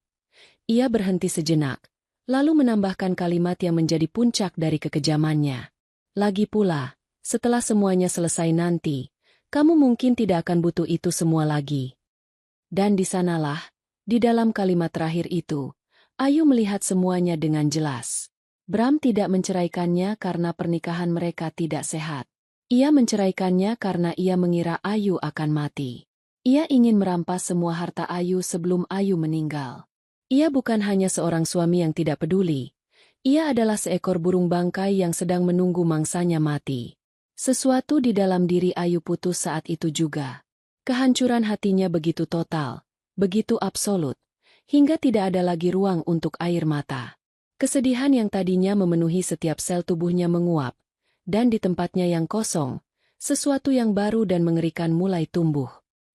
Ia berhenti sejenak, lalu menambahkan kalimat yang menjadi puncak dari kekejamannya. Lagi pula, setelah semuanya selesai nanti, kamu mungkin tidak akan butuh itu semua lagi. Dan di sanalah, di dalam kalimat terakhir itu, Ayu melihat semuanya dengan jelas. Bram tidak menceraikannya karena pernikahan mereka tidak sehat. Ia menceraikannya karena ia mengira Ayu akan mati. Ia ingin merampas semua harta Ayu sebelum Ayu meninggal. Ia bukan hanya seorang suami yang tidak peduli. Ia adalah seekor burung bangkai yang sedang menunggu mangsanya mati. Sesuatu di dalam diri Ayu putus saat itu juga. Kehancuran hatinya begitu total, begitu absolut, hingga tidak ada lagi ruang untuk air mata. Kesedihan yang tadinya memenuhi setiap sel tubuhnya menguap, dan di tempatnya yang kosong, sesuatu yang baru dan mengerikan mulai tumbuh.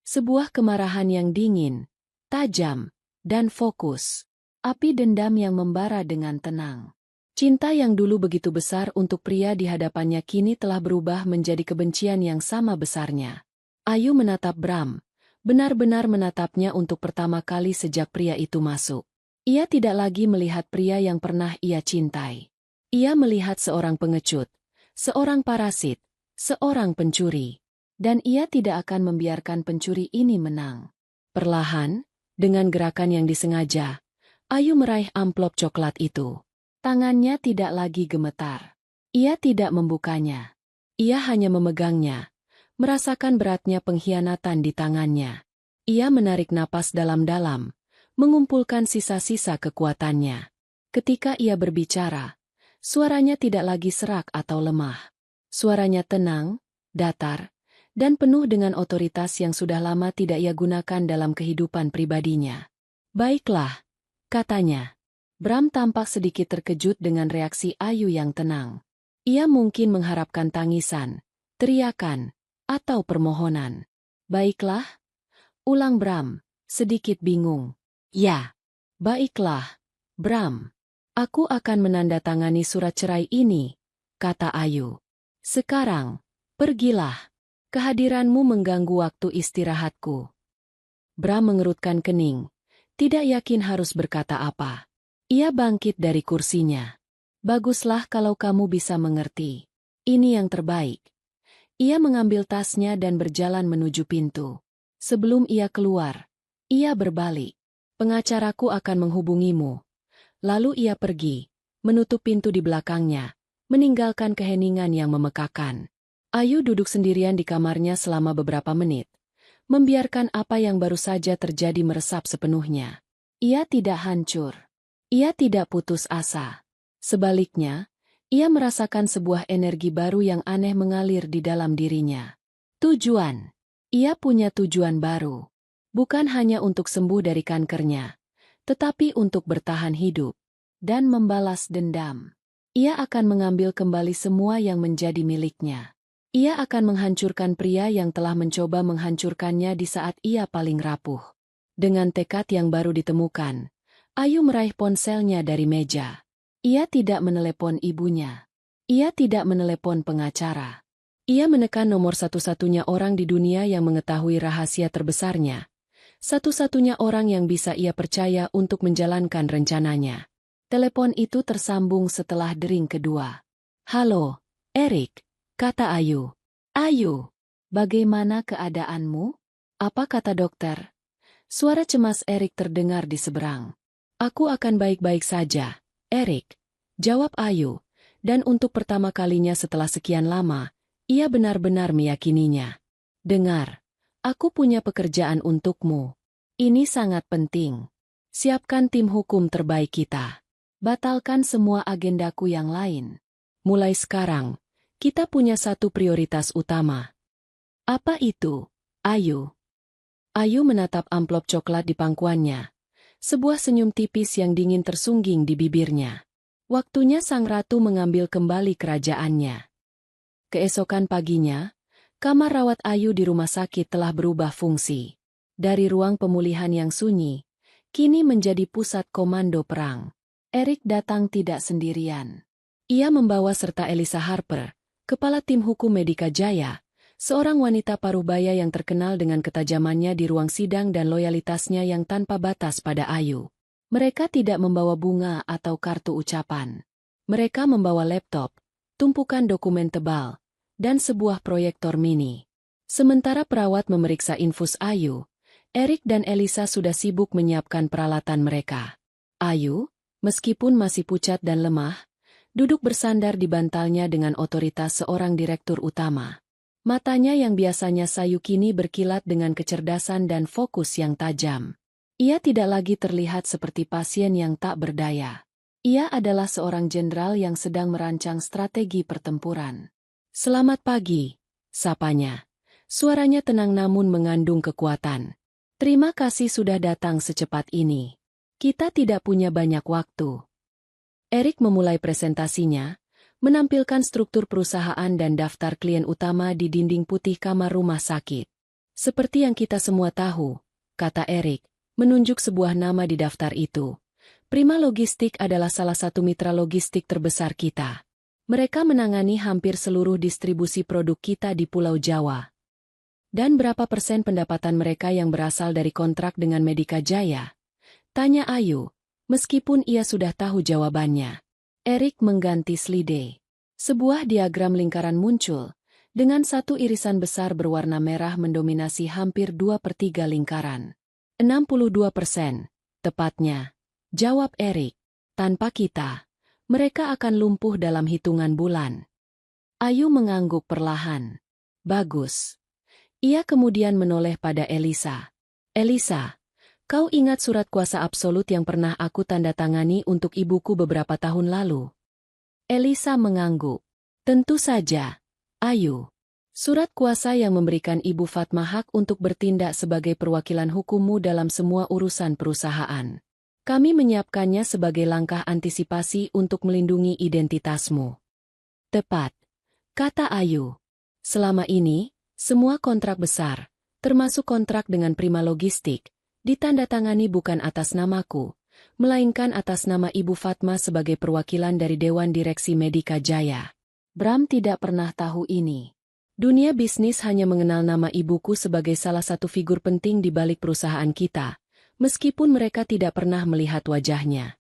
Sebuah kemarahan yang dingin, tajam, dan fokus. Api dendam yang membara dengan tenang. Cinta yang dulu begitu besar untuk pria di hadapannya kini telah berubah menjadi kebencian yang sama besarnya. Ayu menatap Bram, benar-benar menatapnya untuk pertama kali sejak pria itu masuk. Ia tidak lagi melihat pria yang pernah ia cintai. Ia melihat seorang pengecut, seorang parasit, seorang pencuri. Dan ia tidak akan membiarkan pencuri ini menang. Perlahan, dengan gerakan yang disengaja, Ayu meraih amplop coklat itu. Tangannya tidak lagi gemetar. Ia tidak membukanya. Ia hanya memegangnya, merasakan beratnya pengkhianatan di tangannya. Ia menarik napas dalam-dalam, mengumpulkan sisa-sisa kekuatannya. Ketika ia berbicara, suaranya tidak lagi serak atau lemah. Suaranya tenang, datar, dan penuh dengan otoritas yang sudah lama tidak ia gunakan dalam kehidupan pribadinya. Baiklah, katanya. Bram tampak sedikit terkejut dengan reaksi Ayu yang tenang. Ia mungkin mengharapkan tangisan, teriakan, atau permohonan. Baiklah, ulang Bram, sedikit bingung. Ya, baiklah, Bram. Aku akan menandatangani surat cerai ini, kata Ayu. Sekarang, pergilah. Kehadiranmu mengganggu waktu istirahatku. Bram mengerutkan kening, tidak yakin harus berkata apa. Ia bangkit dari kursinya. Baguslah kalau kamu bisa mengerti. Ini yang terbaik. Ia mengambil tasnya dan berjalan menuju pintu. Sebelum ia keluar, ia berbalik. Pengacaraku akan menghubungimu. Lalu ia pergi, menutup pintu di belakangnya, meninggalkan keheningan yang memekakan. Ayu duduk sendirian di kamarnya selama beberapa menit, membiarkan apa yang baru saja terjadi meresap sepenuhnya. Ia tidak hancur. Ia tidak putus asa. Sebaliknya, ia merasakan sebuah energi baru yang aneh mengalir di dalam dirinya. Tujuan. Ia punya tujuan baru. Bukan hanya untuk sembuh dari kankernya, tetapi untuk bertahan hidup dan membalas dendam. Ia akan mengambil kembali semua yang menjadi miliknya. Ia akan menghancurkan pria yang telah mencoba menghancurkannya di saat ia paling rapuh. Dengan tekad yang baru ditemukan, Ayu meraih ponselnya dari meja. Ia tidak menelepon ibunya. Ia tidak menelepon pengacara. Ia menekan nomor satu-satunya orang di dunia yang mengetahui rahasia terbesarnya. Satu-satunya orang yang bisa ia percaya untuk menjalankan rencananya. Telepon itu tersambung setelah dering kedua. Halo, Erik, kata Ayu. Ayu, bagaimana keadaanmu? Apa kata dokter? Suara cemas Erik terdengar di seberang. Aku akan baik-baik saja, Erik, jawab Ayu, dan untuk pertama kalinya setelah sekian lama, ia benar-benar meyakininya. Dengar, aku punya pekerjaan untukmu. Ini sangat penting. Siapkan tim hukum terbaik kita. Batalkan semua agendaku yang lain. Mulai sekarang, kita punya satu prioritas utama. Apa itu? Ayu. Ayu menatap amplop coklat di pangkuannya. Sebuah senyum tipis yang dingin tersungging di bibirnya. Waktunya sang ratu mengambil kembali kerajaannya. Keesokan paginya, kamar rawat Ayu di rumah sakit telah berubah fungsi. Dari ruang pemulihan yang sunyi, kini menjadi pusat komando perang. Erik datang tidak sendirian. Ia membawa serta Elisa Harper, kepala tim hukum Medika Jaya, seorang wanita parubaya yang terkenal dengan ketajamannya di ruang sidang dan loyalitasnya yang tanpa batas pada Ayu. Mereka tidak membawa bunga atau kartu ucapan. Mereka membawa laptop, tumpukan dokumen tebal, dan sebuah proyektor mini. Sementara perawat memeriksa infus Ayu, Erik dan Elisa sudah sibuk menyiapkan peralatan mereka. Ayu, meskipun masih pucat dan lemah, duduk bersandar di bantalnya dengan otoritas seorang direktur utama. Matanya yang biasanya sayu kini berkilat dengan kecerdasan dan fokus yang tajam. Ia tidak lagi terlihat seperti pasien yang tak berdaya. Ia adalah seorang jenderal yang sedang merancang strategi pertempuran. "Selamat pagi," sapanya. Suaranya tenang namun mengandung kekuatan. "Terima kasih sudah datang secepat ini. Kita tidak punya banyak waktu." Erik memulai presentasinya, menampilkan struktur perusahaan dan daftar klien utama di dinding putih kamar rumah sakit. "Seperti yang kita semua tahu," kata Erik, menunjuk sebuah nama di daftar itu. "Prima Logistik adalah salah satu mitra logistik terbesar kita. Mereka menangani hampir seluruh distribusi produk kita di Pulau Jawa." "Dan berapa persen pendapatan mereka yang berasal dari kontrak dengan Medika Jaya?" tanya Ayu, meskipun ia sudah tahu jawabannya. Erik mengganti slide. Sebuah diagram lingkaran muncul, dengan satu irisan besar berwarna merah mendominasi hampir 2/3 lingkaran. 62%, tepatnya, jawab Erik. "Tanpa kita, mereka akan lumpuh dalam hitungan bulan." Ayu mengangguk perlahan. "Bagus." Ia kemudian menoleh pada Elisa. "Elisa, kau ingat surat kuasa absolut yang pernah aku tanda tangani untuk ibuku beberapa tahun lalu?" Elisa mengangguk. "Tentu saja, Ayu. Surat kuasa yang memberikan Ibu Fatma hak untuk bertindak sebagai perwakilan hukummu dalam semua urusan perusahaan. Kami menyiapkannya sebagai langkah antisipasi untuk melindungi identitasmu." "Tepat," kata Ayu. "Selama ini, semua kontrak besar, termasuk kontrak dengan Prima Logistik, ditandatangani bukan atas namaku, melainkan atas nama Ibu Fatma sebagai perwakilan dari Dewan Direksi Medika Jaya." Bram tidak pernah tahu ini. Dunia bisnis hanya mengenal nama ibuku sebagai salah satu figur penting di balik perusahaan kita, meskipun mereka tidak pernah melihat wajahnya.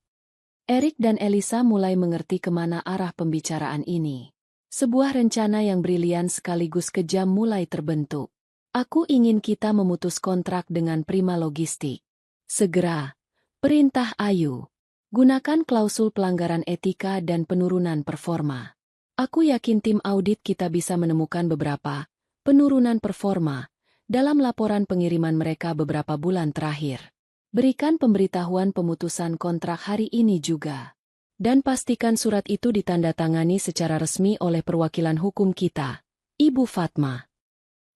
Erik dan Elisa mulai mengerti kemana arah pembicaraan ini. Sebuah rencana yang brilian sekaligus kejam mulai terbentuk. "Aku ingin kita memutus kontrak dengan Prima Logistik. Segera," perintah Ayu. "Gunakan klausul pelanggaran etika dan penurunan performa. Aku yakin tim audit kita bisa menemukan beberapa penurunan performa dalam laporan pengiriman mereka beberapa bulan terakhir. Berikan pemberitahuan pemutusan kontrak hari ini juga. Dan pastikan surat itu ditandatangani secara resmi oleh perwakilan hukum kita, Ibu Fatma."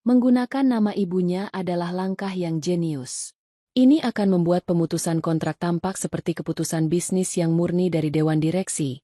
Menggunakan nama ibunya adalah langkah yang jenius. Ini akan membuat pemutusan kontrak tampak seperti keputusan bisnis yang murni dari Dewan Direksi,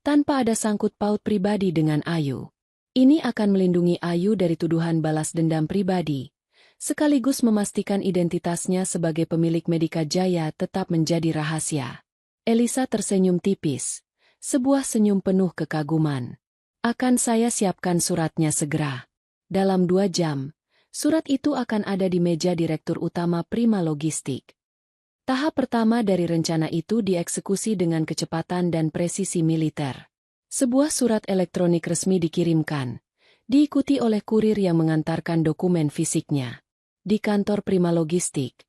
tanpa ada sangkut paut pribadi dengan Ayu. Ini akan melindungi Ayu dari tuduhan balas dendam pribadi, sekaligus memastikan identitasnya sebagai pemilik Medika Jaya tetap menjadi rahasia. Elisa tersenyum tipis, sebuah senyum penuh kekaguman. "Akan saya siapkan suratnya segera. Dalam 2 jam, surat itu akan ada di meja Direktur Utama Prima Logistik." Tahap pertama dari rencana itu dieksekusi dengan kecepatan dan presisi militer. Sebuah surat elektronik resmi dikirimkan, diikuti oleh kurir yang mengantarkan dokumen fisiknya. Di kantor Prima Logistik,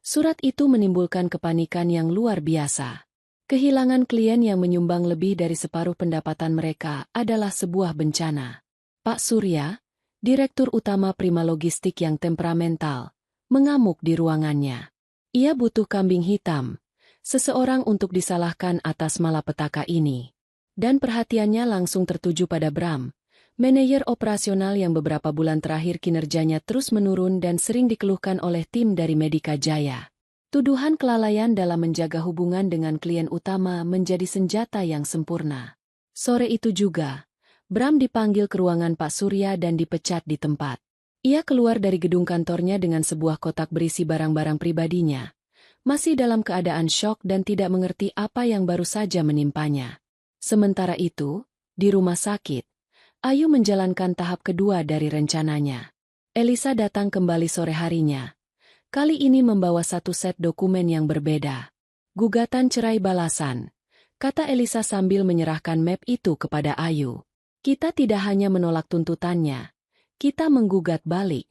surat itu menimbulkan kepanikan yang luar biasa. Kehilangan klien yang menyumbang lebih dari separuh pendapatan mereka adalah sebuah bencana. Pak Surya, Direktur Utama Prima Logistik yang temperamental, mengamuk di ruangannya. Ia butuh kambing hitam, seseorang untuk disalahkan atas malapetaka ini. Dan perhatiannya langsung tertuju pada Bram, Manajer operasional yang beberapa bulan terakhir kinerjanya terus menurun dan sering dikeluhkan oleh tim dari Medika Jaya. Tuduhan kelalaian dalam menjaga hubungan dengan klien utama menjadi senjata yang sempurna. Sore itu juga, Bram dipanggil ke ruangan Pak Surya dan dipecat di tempat. Ia keluar dari gedung kantornya dengan sebuah kotak berisi barang-barang pribadinya, masih dalam keadaan syok dan tidak mengerti apa yang baru saja menimpanya. Sementara itu, di rumah sakit, Ayu menjalankan tahap kedua dari rencananya. Elisa datang kembali sore harinya. Kali ini membawa satu set dokumen yang berbeda. Gugatan cerai balasan, kata Elisa sambil menyerahkan map itu kepada Ayu. Kita tidak hanya menolak tuntutannya, kita menggugat balik.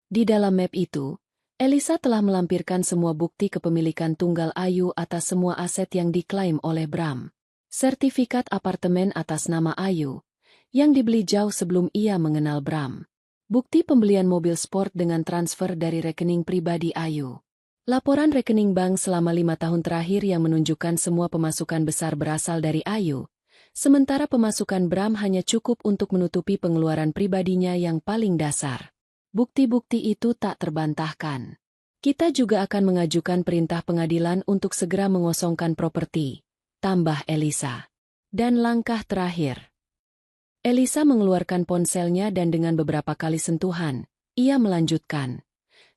Di dalam map itu, Elisa telah melampirkan semua bukti kepemilikan tunggal Ayu atas semua aset yang diklaim oleh Bram. Sertifikat apartemen atas nama Ayu, yang dibeli jauh sebelum ia mengenal Bram. Bukti pembelian mobil sport dengan transfer dari rekening pribadi Ayu. Laporan rekening bank selama 5 tahun terakhir yang menunjukkan semua pemasukan besar berasal dari Ayu, sementara pemasukan Bram hanya cukup untuk menutupi pengeluaran pribadinya yang paling dasar. Bukti-bukti itu tak terbantahkan. Kita juga akan mengajukan perintah pengadilan untuk segera mengosongkan properti, tambah Elisa. Dan langkah terakhir. Elisa mengeluarkan ponselnya dan dengan beberapa kali sentuhan, ia melanjutkan.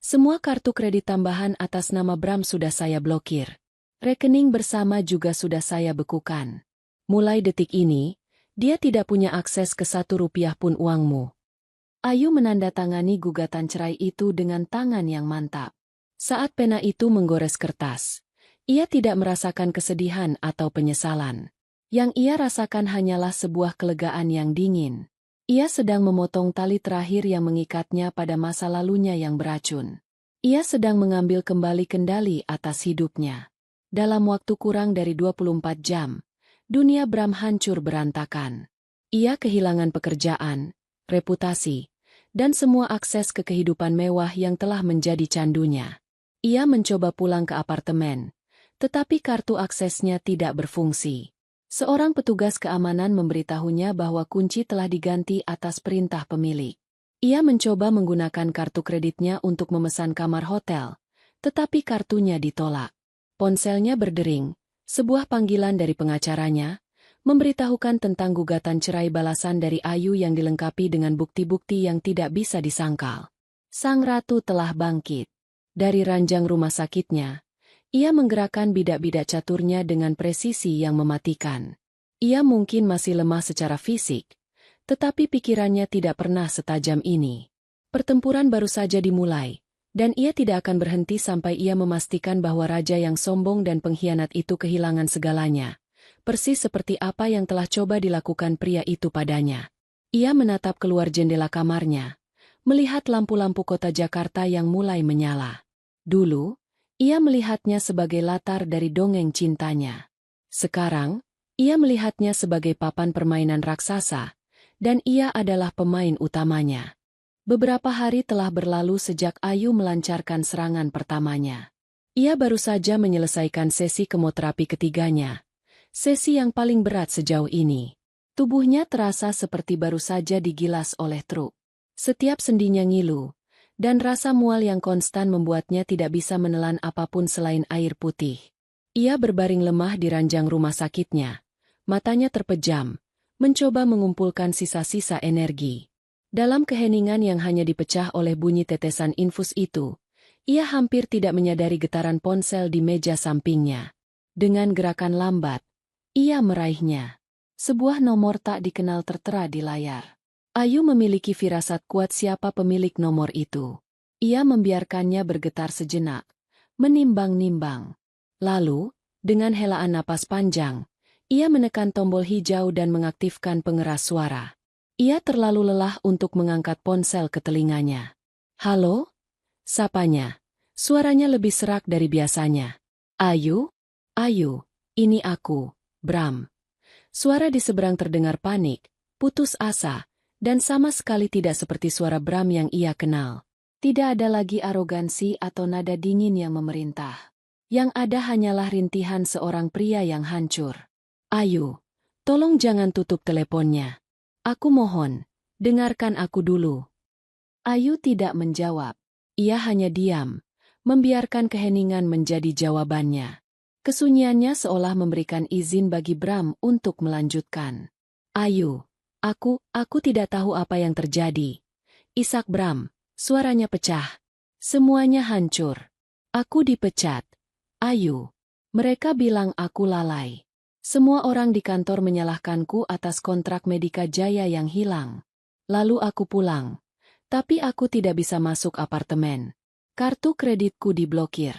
Semua kartu kredit tambahan atas nama Bram sudah saya blokir. Rekening bersama juga sudah saya bekukan. Mulai detik ini, dia tidak punya akses ke 1 rupiah pun uangmu. Ayu menandatangani gugatan cerai itu dengan tangan yang mantap. Saat pena itu menggores kertas, ia tidak merasakan kesedihan atau penyesalan. Yang ia rasakan hanyalah sebuah kelegaan yang dingin. Ia sedang memotong tali terakhir yang mengikatnya pada masa lalunya yang beracun. Ia sedang mengambil kembali kendali atas hidupnya. Dalam waktu kurang dari 24 jam, dunia Bram hancur berantakan. Ia kehilangan pekerjaan, reputasi, dan semua akses ke kehidupan mewah yang telah menjadi candunya. Ia mencoba pulang ke apartemen, tetapi kartu aksesnya tidak berfungsi. Seorang petugas keamanan memberitahunya bahwa kunci telah diganti atas perintah pemilik. Ia mencoba menggunakan kartu kreditnya untuk memesan kamar hotel, tetapi kartunya ditolak. Ponselnya berdering, sebuah panggilan dari pengacaranya, memberitahukan tentang gugatan cerai balasan dari Ayu yang dilengkapi dengan bukti-bukti yang tidak bisa disangkal. Sang ratu telah bangkit. Dari ranjang rumah sakitnya, ia menggerakkan bidak-bidak caturnya dengan presisi yang mematikan. Ia mungkin masih lemah secara fisik, tetapi pikirannya tidak pernah setajam ini. Pertempuran baru saja dimulai, dan ia tidak akan berhenti sampai ia memastikan bahwa raja yang sombong dan pengkhianat itu kehilangan segalanya, persis seperti apa yang telah coba dilakukan pria itu padanya. Ia menatap keluar jendela kamarnya, melihat lampu-lampu kota Jakarta yang mulai menyala. Dulu, ia melihatnya sebagai latar dari dongeng cintanya. Sekarang, ia melihatnya sebagai papan permainan raksasa, dan ia adalah pemain utamanya. Beberapa hari telah berlalu sejak Ayu melancarkan serangan pertamanya. Ia baru saja menyelesaikan sesi kemoterapi ketiganya, sesi yang paling berat sejauh ini. Tubuhnya terasa seperti baru saja digilas oleh truk. Setiap sendinya ngilu, dan rasa mual yang konstan membuatnya tidak bisa menelan apapun selain air putih. Ia berbaring lemah di ranjang rumah sakitnya. Matanya terpejam, mencoba mengumpulkan sisa-sisa energi. Dalam keheningan yang hanya dipecah oleh bunyi tetesan infus itu, ia hampir tidak menyadari getaran ponsel di meja sampingnya. Dengan gerakan lambat, ia meraihnya. Sebuah nomor tak dikenal tertera di layar. Ayu memiliki firasat kuat siapa pemilik nomor itu. Ia membiarkannya bergetar sejenak, menimbang-nimbang. Lalu, dengan helaan napas panjang, ia menekan tombol hijau dan mengaktifkan pengeras suara. Ia terlalu lelah untuk mengangkat ponsel ke telinganya. "Halo?" sapanya. Suaranya lebih serak dari biasanya. "Ayu? Ayu, ini aku, Bram." Suara di seberang terdengar panik, putus asa, dan sama sekali tidak seperti suara Bram yang ia kenal. Tidak ada lagi arogansi atau nada dingin yang memerintah. Yang ada hanyalah rintihan seorang pria yang hancur. "Ayu, tolong jangan tutup teleponnya. Aku mohon, Dengarkan aku dulu. Ayu tidak menjawab. Ia hanya diam, membiarkan keheningan menjadi jawabannya. Kesunyiannya seolah memberikan izin bagi Bram untuk melanjutkan. Ayu, aku tidak tahu apa yang terjadi. Isak Bram, suaranya pecah. Semuanya hancur. Aku dipecat. Ayu. Mereka bilang aku lalai. Semua orang di kantor menyalahkanku atas kontrak Medika Jaya yang hilang. Lalu aku pulang. Tapi aku tidak bisa masuk apartemen. Kartu kreditku diblokir.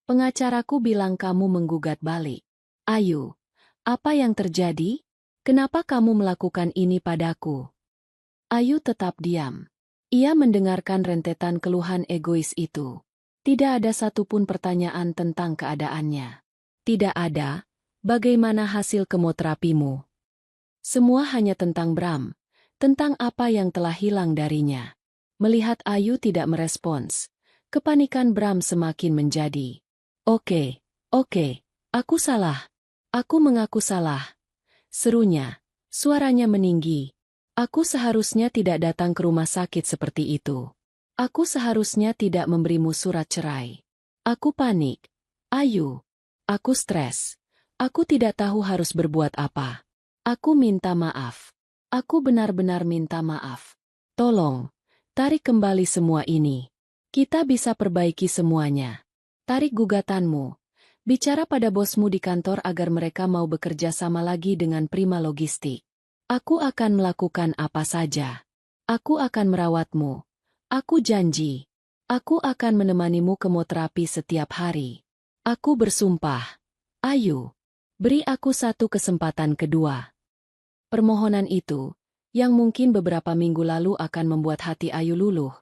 Pengacaraku bilang kamu menggugat balik. Ayu, apa yang terjadi? Kenapa kamu melakukan ini padaku? Ayu tetap diam. Ia mendengarkan rentetan keluhan egois itu. Tidak ada satupun pertanyaan tentang keadaannya. Tidak ada. Bagaimana hasil kemoterapimu? Semua hanya tentang Bram. Tentang apa yang telah hilang darinya. Melihat Ayu tidak merespons, kepanikan Bram semakin menjadi. Oke, aku salah. Aku mengaku salah. Serunya, suaranya meninggi. Aku seharusnya tidak datang ke rumah sakit seperti itu. Aku seharusnya tidak memberimu surat cerai. Aku panik. Ayu. Aku stres. Aku tidak tahu harus berbuat apa. Aku minta maaf. Aku benar-benar minta maaf. Tolong. Tarik kembali semua ini. Kita bisa perbaiki semuanya. Tarik gugatanmu. Bicara pada bosmu di kantor agar mereka mau bekerja sama lagi dengan Prima Logistik. Aku akan melakukan apa saja. Aku akan merawatmu. Aku janji. Aku akan menemanimu kemoterapi setiap hari. Aku bersumpah. Ayu, beri aku satu kesempatan kedua. Permohonan itu, yang mungkin beberapa minggu lalu akan membuat hati Ayu luluh,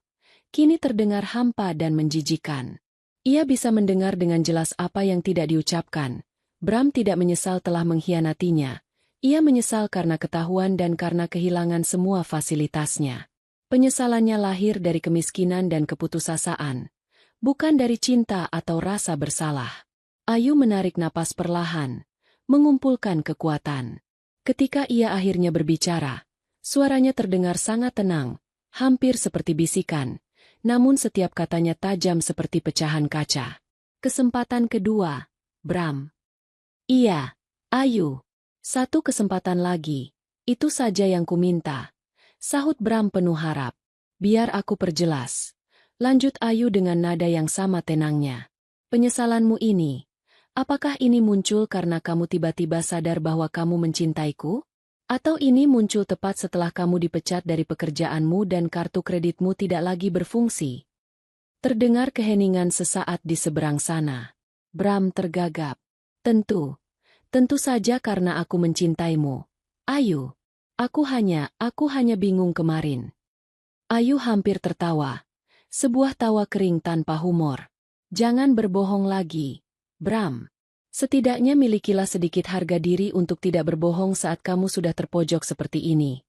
kini terdengar hampa dan menjijikan. Ia bisa mendengar dengan jelas apa yang tidak diucapkan. Bram tidak menyesal telah mengkhianatinya. Ia menyesal karena ketahuan dan karena kehilangan semua fasilitasnya. Penyesalannya lahir dari kemiskinan dan keputusasaan, bukan dari cinta atau rasa bersalah. Ayu menarik napas perlahan, mengumpulkan kekuatan. Ketika ia akhirnya berbicara, suaranya terdengar sangat tenang, hampir seperti bisikan, namun setiap katanya tajam seperti pecahan kaca. Kesempatan kedua, Bram. Iya, Ayu. Satu kesempatan lagi, itu saja yang kuminta. Sahut Bram penuh harap. Biar aku perjelas. Lanjut Ayu dengan nada yang sama tenangnya. Penyesalanmu ini, apakah ini muncul karena kamu tiba-tiba sadar bahwa kamu mencintaiku? Atau ini muncul tepat setelah kamu dipecat dari pekerjaanmu dan kartu kreditmu tidak lagi berfungsi? Terdengar keheningan sesaat di seberang sana. Bram tergagap. Tentu saja karena aku mencintaimu. Ayu, aku hanya bingung kemarin. Ayu hampir tertawa. Sebuah tawa kering tanpa humor. Jangan berbohong lagi, Bram. Setidaknya milikilah sedikit harga diri untuk tidak berbohong saat kamu sudah terpojok seperti ini.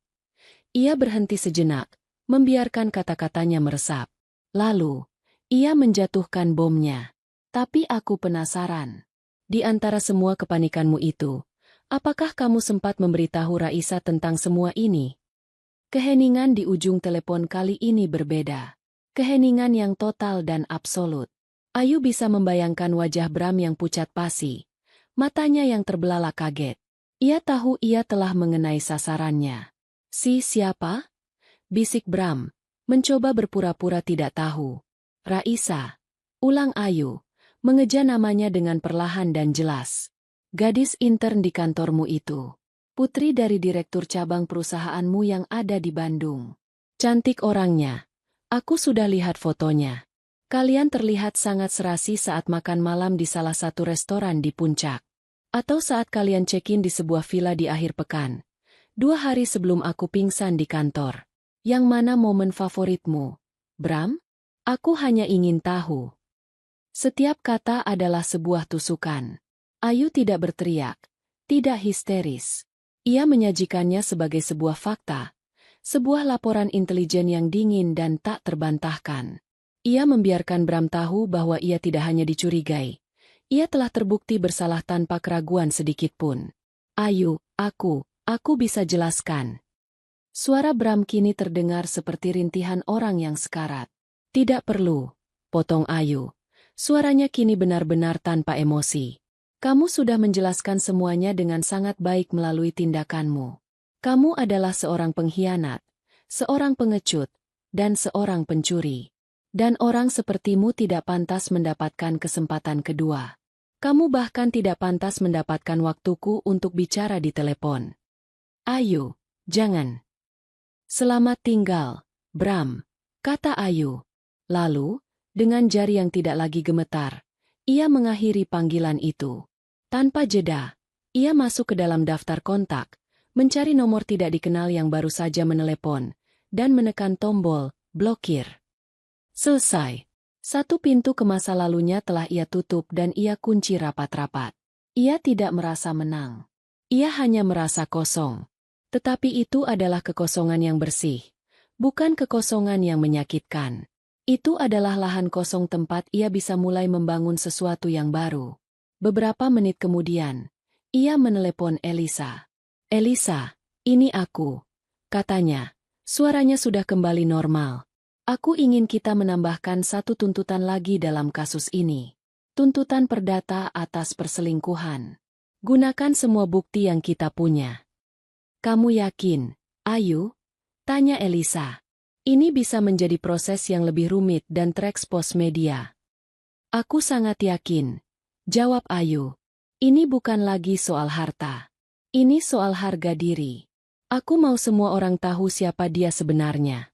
Ia berhenti sejenak, membiarkan kata-katanya meresap. Lalu, ia menjatuhkan bomnya. Tapi aku penasaran. Di antara semua kepanikanmu itu, apakah kamu sempat memberitahu Raisa tentang semua ini? Keheningan di ujung telepon kali ini berbeda. Keheningan yang total dan absolut. Ayu bisa membayangkan wajah Bram yang pucat pasi. Matanya yang terbelalak kaget. Ia tahu ia telah mengenai sasarannya. Siapa? Bisik Bram, mencoba berpura-pura tidak tahu. Raisa. Ulang Ayu, mengeja namanya dengan perlahan dan jelas. Gadis intern di kantormu itu. Putri dari direktur cabang perusahaanmu yang ada di Bandung. Cantik orangnya. Aku sudah lihat fotonya. Kalian terlihat sangat serasi saat makan malam di salah satu restoran di Puncak. Atau saat kalian check-in di sebuah villa di akhir pekan. 2 hari sebelum aku pingsan di kantor. Yang mana momen favoritmu, Bram? Aku hanya ingin tahu. Setiap kata adalah sebuah tusukan. Ayu tidak berteriak, tidak histeris. Ia menyajikannya sebagai sebuah fakta. Sebuah laporan intelijen yang dingin dan tak terbantahkan. Ia membiarkan Bram tahu bahwa ia tidak hanya dicurigai. Ia telah terbukti bersalah tanpa keraguan sedikitpun. Ayu, aku bisa jelaskan. Suara Bram kini terdengar seperti rintihan orang yang sekarat. Tidak perlu, potong Ayu. Suaranya kini benar-benar tanpa emosi. Kamu sudah menjelaskan semuanya dengan sangat baik melalui tindakanmu. Kamu adalah seorang pengkhianat, seorang pengecut, dan seorang pencuri. Dan orang sepertimu tidak pantas mendapatkan kesempatan kedua. Kamu bahkan tidak pantas mendapatkan waktuku untuk bicara di telepon. Ayu, jangan. Selamat tinggal, Bram, kata Ayu. Lalu, dengan jari yang tidak lagi gemetar, ia mengakhiri panggilan itu. Tanpa jeda, ia masuk ke dalam daftar kontak, mencari nomor tidak dikenal yang baru saja menelepon, dan menekan tombol blokir. Selesai. Satu pintu ke masa lalunya telah ia tutup dan ia kunci rapat-rapat. Ia tidak merasa menang. Ia hanya merasa kosong. Tetapi itu adalah kekosongan yang bersih, bukan kekosongan yang menyakitkan. Itu adalah lahan kosong tempat ia bisa mulai membangun sesuatu yang baru. Beberapa menit kemudian, ia menelepon Elisa. Elisa, ini aku, katanya. Suaranya sudah kembali normal. Aku ingin kita menambahkan satu tuntutan lagi dalam kasus ini. Tuntutan perdata atas perselingkuhan. Gunakan semua bukti yang kita punya. Kamu yakin, Ayu? Tanya Elisa. Ini bisa menjadi proses yang lebih rumit dan terekspos media. Aku sangat yakin, jawab Ayu. Ini bukan lagi soal harta. Ini soal harga diri. Aku mau semua orang tahu siapa dia sebenarnya.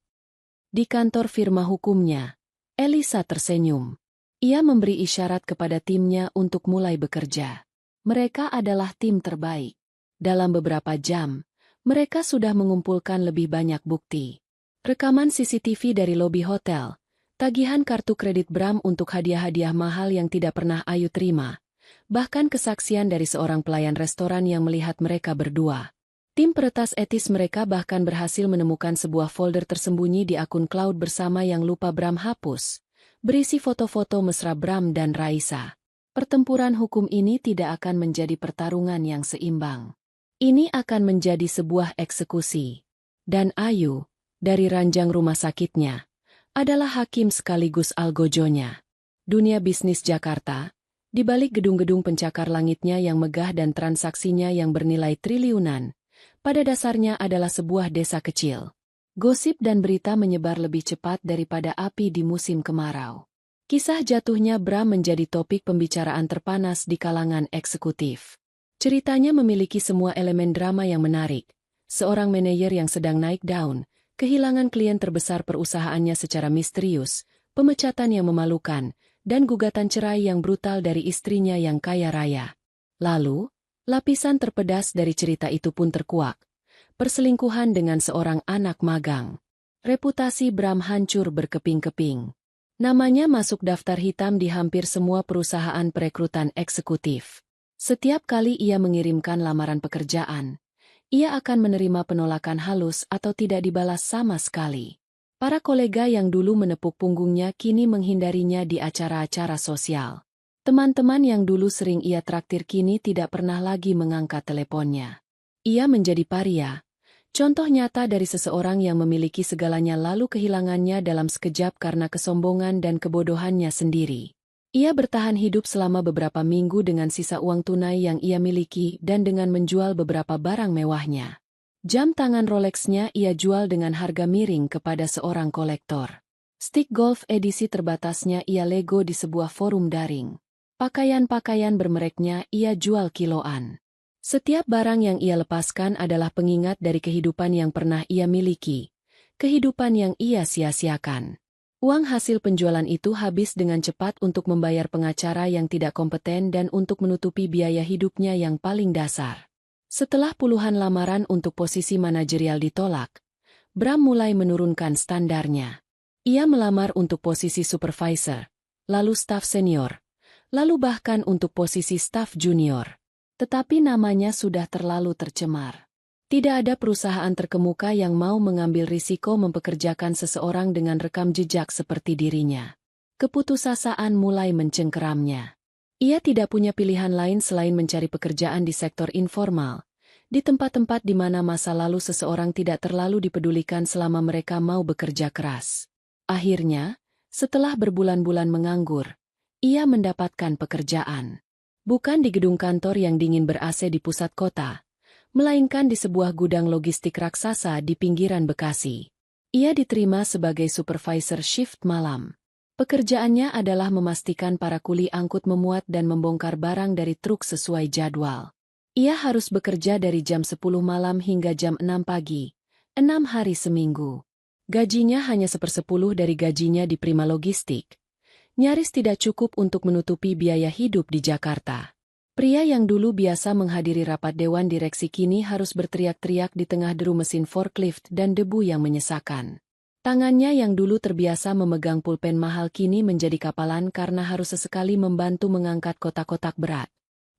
Di kantor firma hukumnya, Elisa tersenyum. Ia memberi isyarat kepada timnya untuk mulai bekerja. Mereka adalah tim terbaik. Dalam beberapa jam, mereka sudah mengumpulkan lebih banyak bukti. Rekaman CCTV dari lobi hotel, tagihan kartu kredit Bram untuk hadiah-hadiah mahal yang tidak pernah Ayu terima, bahkan kesaksian dari seorang pelayan restoran yang melihat mereka berdua. Tim peretas etis mereka bahkan berhasil menemukan sebuah folder tersembunyi di akun cloud bersama yang lupa Bram hapus, berisi foto-foto mesra Bram dan Raisa. Pertempuran hukum ini tidak akan menjadi pertarungan yang seimbang. Ini akan menjadi sebuah eksekusi. Dan Ayu, dari ranjang rumah sakitnya, adalah hakim sekaligus algojonya. Dunia bisnis Jakarta, di balik gedung-gedung pencakar langitnya yang megah dan transaksinya yang bernilai triliunan, pada dasarnya adalah sebuah desa kecil. Gosip dan berita menyebar lebih cepat daripada api di musim kemarau. Kisah jatuhnya Bram menjadi topik pembicaraan terpanas di kalangan eksekutif. Ceritanya memiliki semua elemen drama yang menarik. Seorang manajer yang sedang naik daun, kehilangan klien terbesar perusahaannya secara misterius, pemecatan yang memalukan, dan gugatan cerai yang brutal dari istrinya yang kaya raya. Lalu, lapisan terpedas dari cerita itu pun terkuak. Perselingkuhan dengan seorang anak magang. Reputasi Bram hancur berkeping-keping. Namanya masuk daftar hitam di hampir semua perusahaan perekrutan eksekutif. Setiap kali ia mengirimkan lamaran pekerjaan, ia akan menerima penolakan halus atau tidak dibalas sama sekali. Para kolega yang dulu menepuk punggungnya kini menghindarinya di acara-acara sosial. Teman-teman yang dulu sering ia traktir kini tidak pernah lagi mengangkat teleponnya. Ia menjadi paria, contoh nyata dari seseorang yang memiliki segalanya lalu kehilangannya dalam sekejap karena kesombongan dan kebodohannya sendiri. Ia bertahan hidup selama beberapa minggu dengan sisa uang tunai yang ia miliki dan dengan menjual beberapa barang mewahnya. Jam tangan Rolex-nya ia jual dengan harga miring kepada seorang kolektor. Stick golf edisi terbatasnya ia lego di sebuah forum daring. Pakaian-pakaian bermereknya ia jual kiloan. Setiap barang yang ia lepaskan adalah pengingat dari kehidupan yang pernah ia miliki, kehidupan yang ia sia-siakan. Uang hasil penjualan itu habis dengan cepat untuk membayar pengacara yang tidak kompeten dan untuk menutupi biaya hidupnya yang paling dasar. Setelah puluhan lamaran untuk posisi manajerial ditolak, Bram mulai menurunkan standarnya. Ia melamar untuk posisi supervisor, lalu staf senior, lalu bahkan untuk posisi staf junior. Tetapi namanya sudah terlalu tercemar. Tidak ada perusahaan terkemuka yang mau mengambil risiko mempekerjakan seseorang dengan rekam jejak seperti dirinya. Keputusasaan mulai mencengkeramnya. Ia tidak punya pilihan lain selain mencari pekerjaan di sektor informal, Di tempat-tempat di mana masa lalu seseorang tidak terlalu dipedulikan selama mereka mau bekerja keras. Akhirnya, setelah berbulan-bulan menganggur, ia mendapatkan pekerjaan. Bukan di gedung kantor yang dingin ber-AC di pusat kota, melainkan di sebuah gudang logistik raksasa di pinggiran Bekasi. Ia diterima sebagai supervisor shift malam. Pekerjaannya adalah memastikan para kuli angkut memuat dan membongkar barang dari truk sesuai jadwal. Ia harus bekerja dari jam 10 malam hingga jam 6 pagi, 6 hari seminggu. Gajinya hanya 1/10 dari gajinya di Prima Logistik. Nyaris tidak cukup untuk menutupi biaya hidup di Jakarta. Pria yang dulu biasa menghadiri rapat dewan direksi kini harus berteriak-teriak di tengah deru mesin forklift dan debu yang menyesakan. Tangannya yang dulu terbiasa memegang pulpen mahal kini menjadi kapalan karena harus sesekali membantu mengangkat kotak-kotak berat.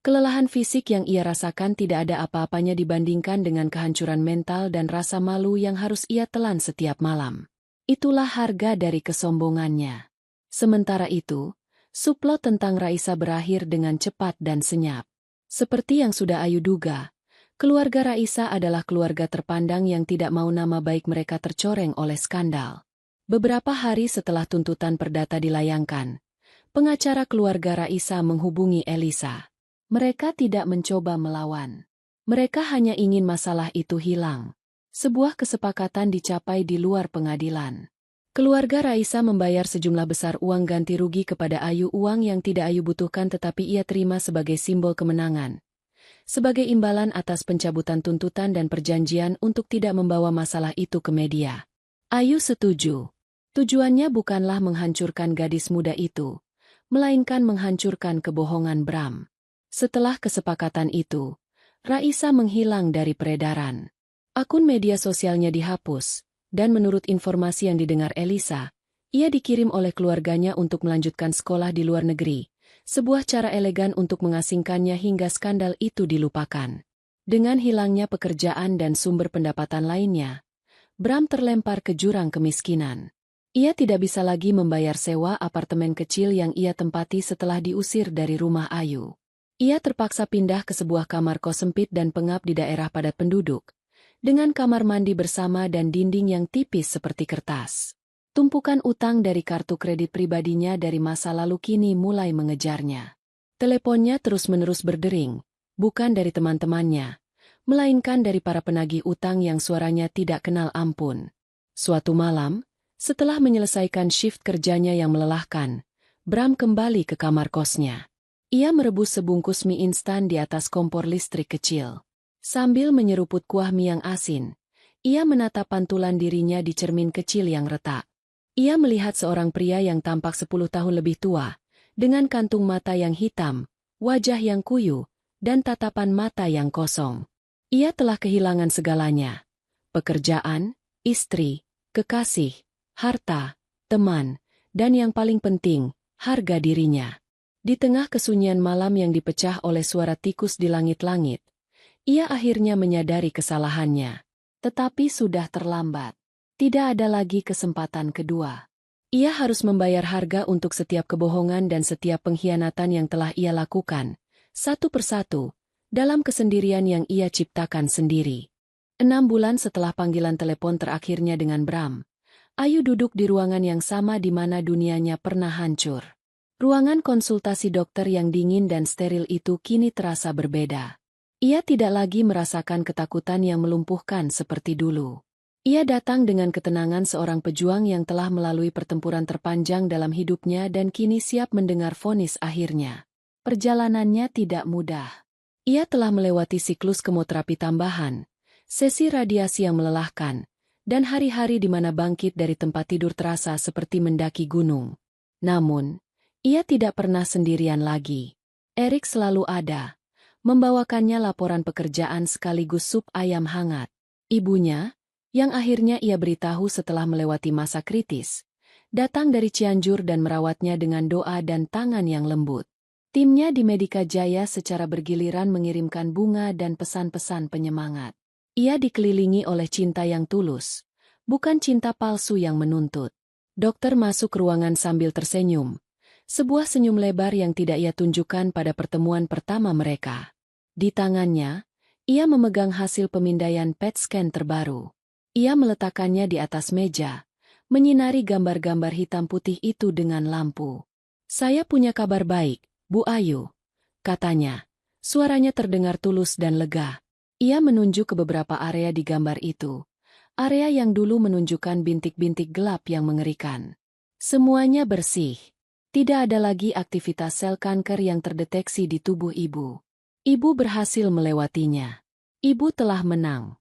Kelelahan fisik yang ia rasakan tidak ada apa-apanya dibandingkan dengan kehancuran mental dan rasa malu yang harus ia telan setiap malam. Itulah harga dari kesombongannya. Sementara itu, subplot tentang Raisa berakhir dengan cepat dan senyap. Seperti yang sudah Ayu duga, keluarga Raisa adalah keluarga terpandang yang tidak mau nama baik mereka tercoreng oleh skandal. Beberapa hari setelah tuntutan perdata dilayangkan, pengacara keluarga Raisa menghubungi Elisa. Mereka tidak mencoba melawan. Mereka hanya ingin masalah itu hilang. Sebuah kesepakatan dicapai di luar pengadilan. Keluarga Raisa membayar sejumlah besar uang ganti rugi kepada Ayu, uang yang tidak Ayu butuhkan tetapi ia terima sebagai simbol kemenangan. Sebagai imbalan atas pencabutan tuntutan dan perjanjian untuk tidak membawa masalah itu ke media. Ayu setuju. Tujuannya bukanlah menghancurkan gadis muda itu, melainkan menghancurkan kebohongan Bram. Setelah kesepakatan itu, Raisa menghilang dari peredaran. Akun media sosialnya dihapus. Dan menurut informasi yang didengar Elisa, ia dikirim oleh keluarganya untuk melanjutkan sekolah di luar negeri, sebuah cara elegan untuk mengasingkannya hingga skandal itu dilupakan. Dengan hilangnya pekerjaan dan sumber pendapatan lainnya, Bram terlempar ke jurang kemiskinan. Ia tidak bisa lagi membayar sewa apartemen kecil yang ia tempati setelah diusir dari rumah Ayu. Ia terpaksa pindah ke sebuah kamar kos sempit dan pengap di daerah padat penduduk, dengan kamar mandi bersama dan dinding yang tipis seperti kertas. Tumpukan utang dari kartu kredit pribadinya dari masa lalu kini mulai mengejarnya. Teleponnya terus-menerus berdering, bukan dari teman-temannya, melainkan dari para penagih utang yang suaranya tidak kenal ampun. Suatu malam, setelah menyelesaikan shift kerjanya yang melelahkan, Bram kembali ke kamar kosnya. Ia merebus sebungkus mie instan di atas kompor listrik kecil. Sambil menyeruput kuah mie yang asin, ia menatap pantulan dirinya di cermin kecil yang retak. Ia melihat seorang pria yang tampak 10 tahun lebih tua, dengan kantung mata yang hitam, wajah yang kuyu, dan tatapan mata yang kosong. Ia telah kehilangan segalanya. Pekerjaan, istri, kekasih, harta, teman, dan yang paling penting, harga dirinya. Di tengah kesunyian malam yang dipecah oleh suara tikus di langit-langit, ia akhirnya menyadari kesalahannya. Tetapi sudah terlambat. Tidak ada lagi kesempatan kedua. Ia harus membayar harga untuk setiap kebohongan dan setiap pengkhianatan yang telah ia lakukan, satu persatu, dalam kesendirian yang ia ciptakan sendiri. 6 bulan setelah panggilan telepon terakhirnya dengan Bram, Ayu duduk di ruangan yang sama di mana dunianya pernah hancur. Ruangan konsultasi dokter yang dingin dan steril itu kini terasa berbeda. Ia tidak lagi merasakan ketakutan yang melumpuhkan seperti dulu. Ia datang dengan ketenangan seorang pejuang yang telah melalui pertempuran terpanjang dalam hidupnya dan kini siap mendengar vonis akhirnya. Perjalanannya tidak mudah. Ia telah melewati siklus kemoterapi tambahan, sesi radiasi yang melelahkan, dan hari-hari di mana bangkit dari tempat tidur terasa seperti mendaki gunung. Namun, ia tidak pernah sendirian lagi. Erik selalu ada, membawakannya laporan pekerjaan sekaligus sup ayam hangat. Ibunya, yang akhirnya ia beritahu setelah melewati masa kritis, datang dari Cianjur dan merawatnya dengan doa dan tangan yang lembut. Timnya di Medika Jaya secara bergiliran mengirimkan bunga dan pesan-pesan penyemangat. Ia dikelilingi oleh cinta yang tulus, bukan cinta palsu yang menuntut. Dokter masuk ruangan sambil tersenyum. Sebuah senyum lebar yang tidak ia tunjukkan pada pertemuan pertama mereka. Di tangannya, Ia memegang hasil pemindaian PET scan terbaru. Ia meletakkannya di atas meja, menyinari gambar-gambar hitam putih itu dengan lampu. "Saya punya kabar baik, Bu Ayu," katanya. Suaranya terdengar tulus dan lega. Ia menunjuk ke beberapa area di gambar itu. Area yang dulu menunjukkan bintik-bintik gelap yang mengerikan. Semuanya bersih. Tidak ada lagi aktivitas sel kanker yang terdeteksi di tubuh ibu. Ibu berhasil melewatinya. Ibu telah menang.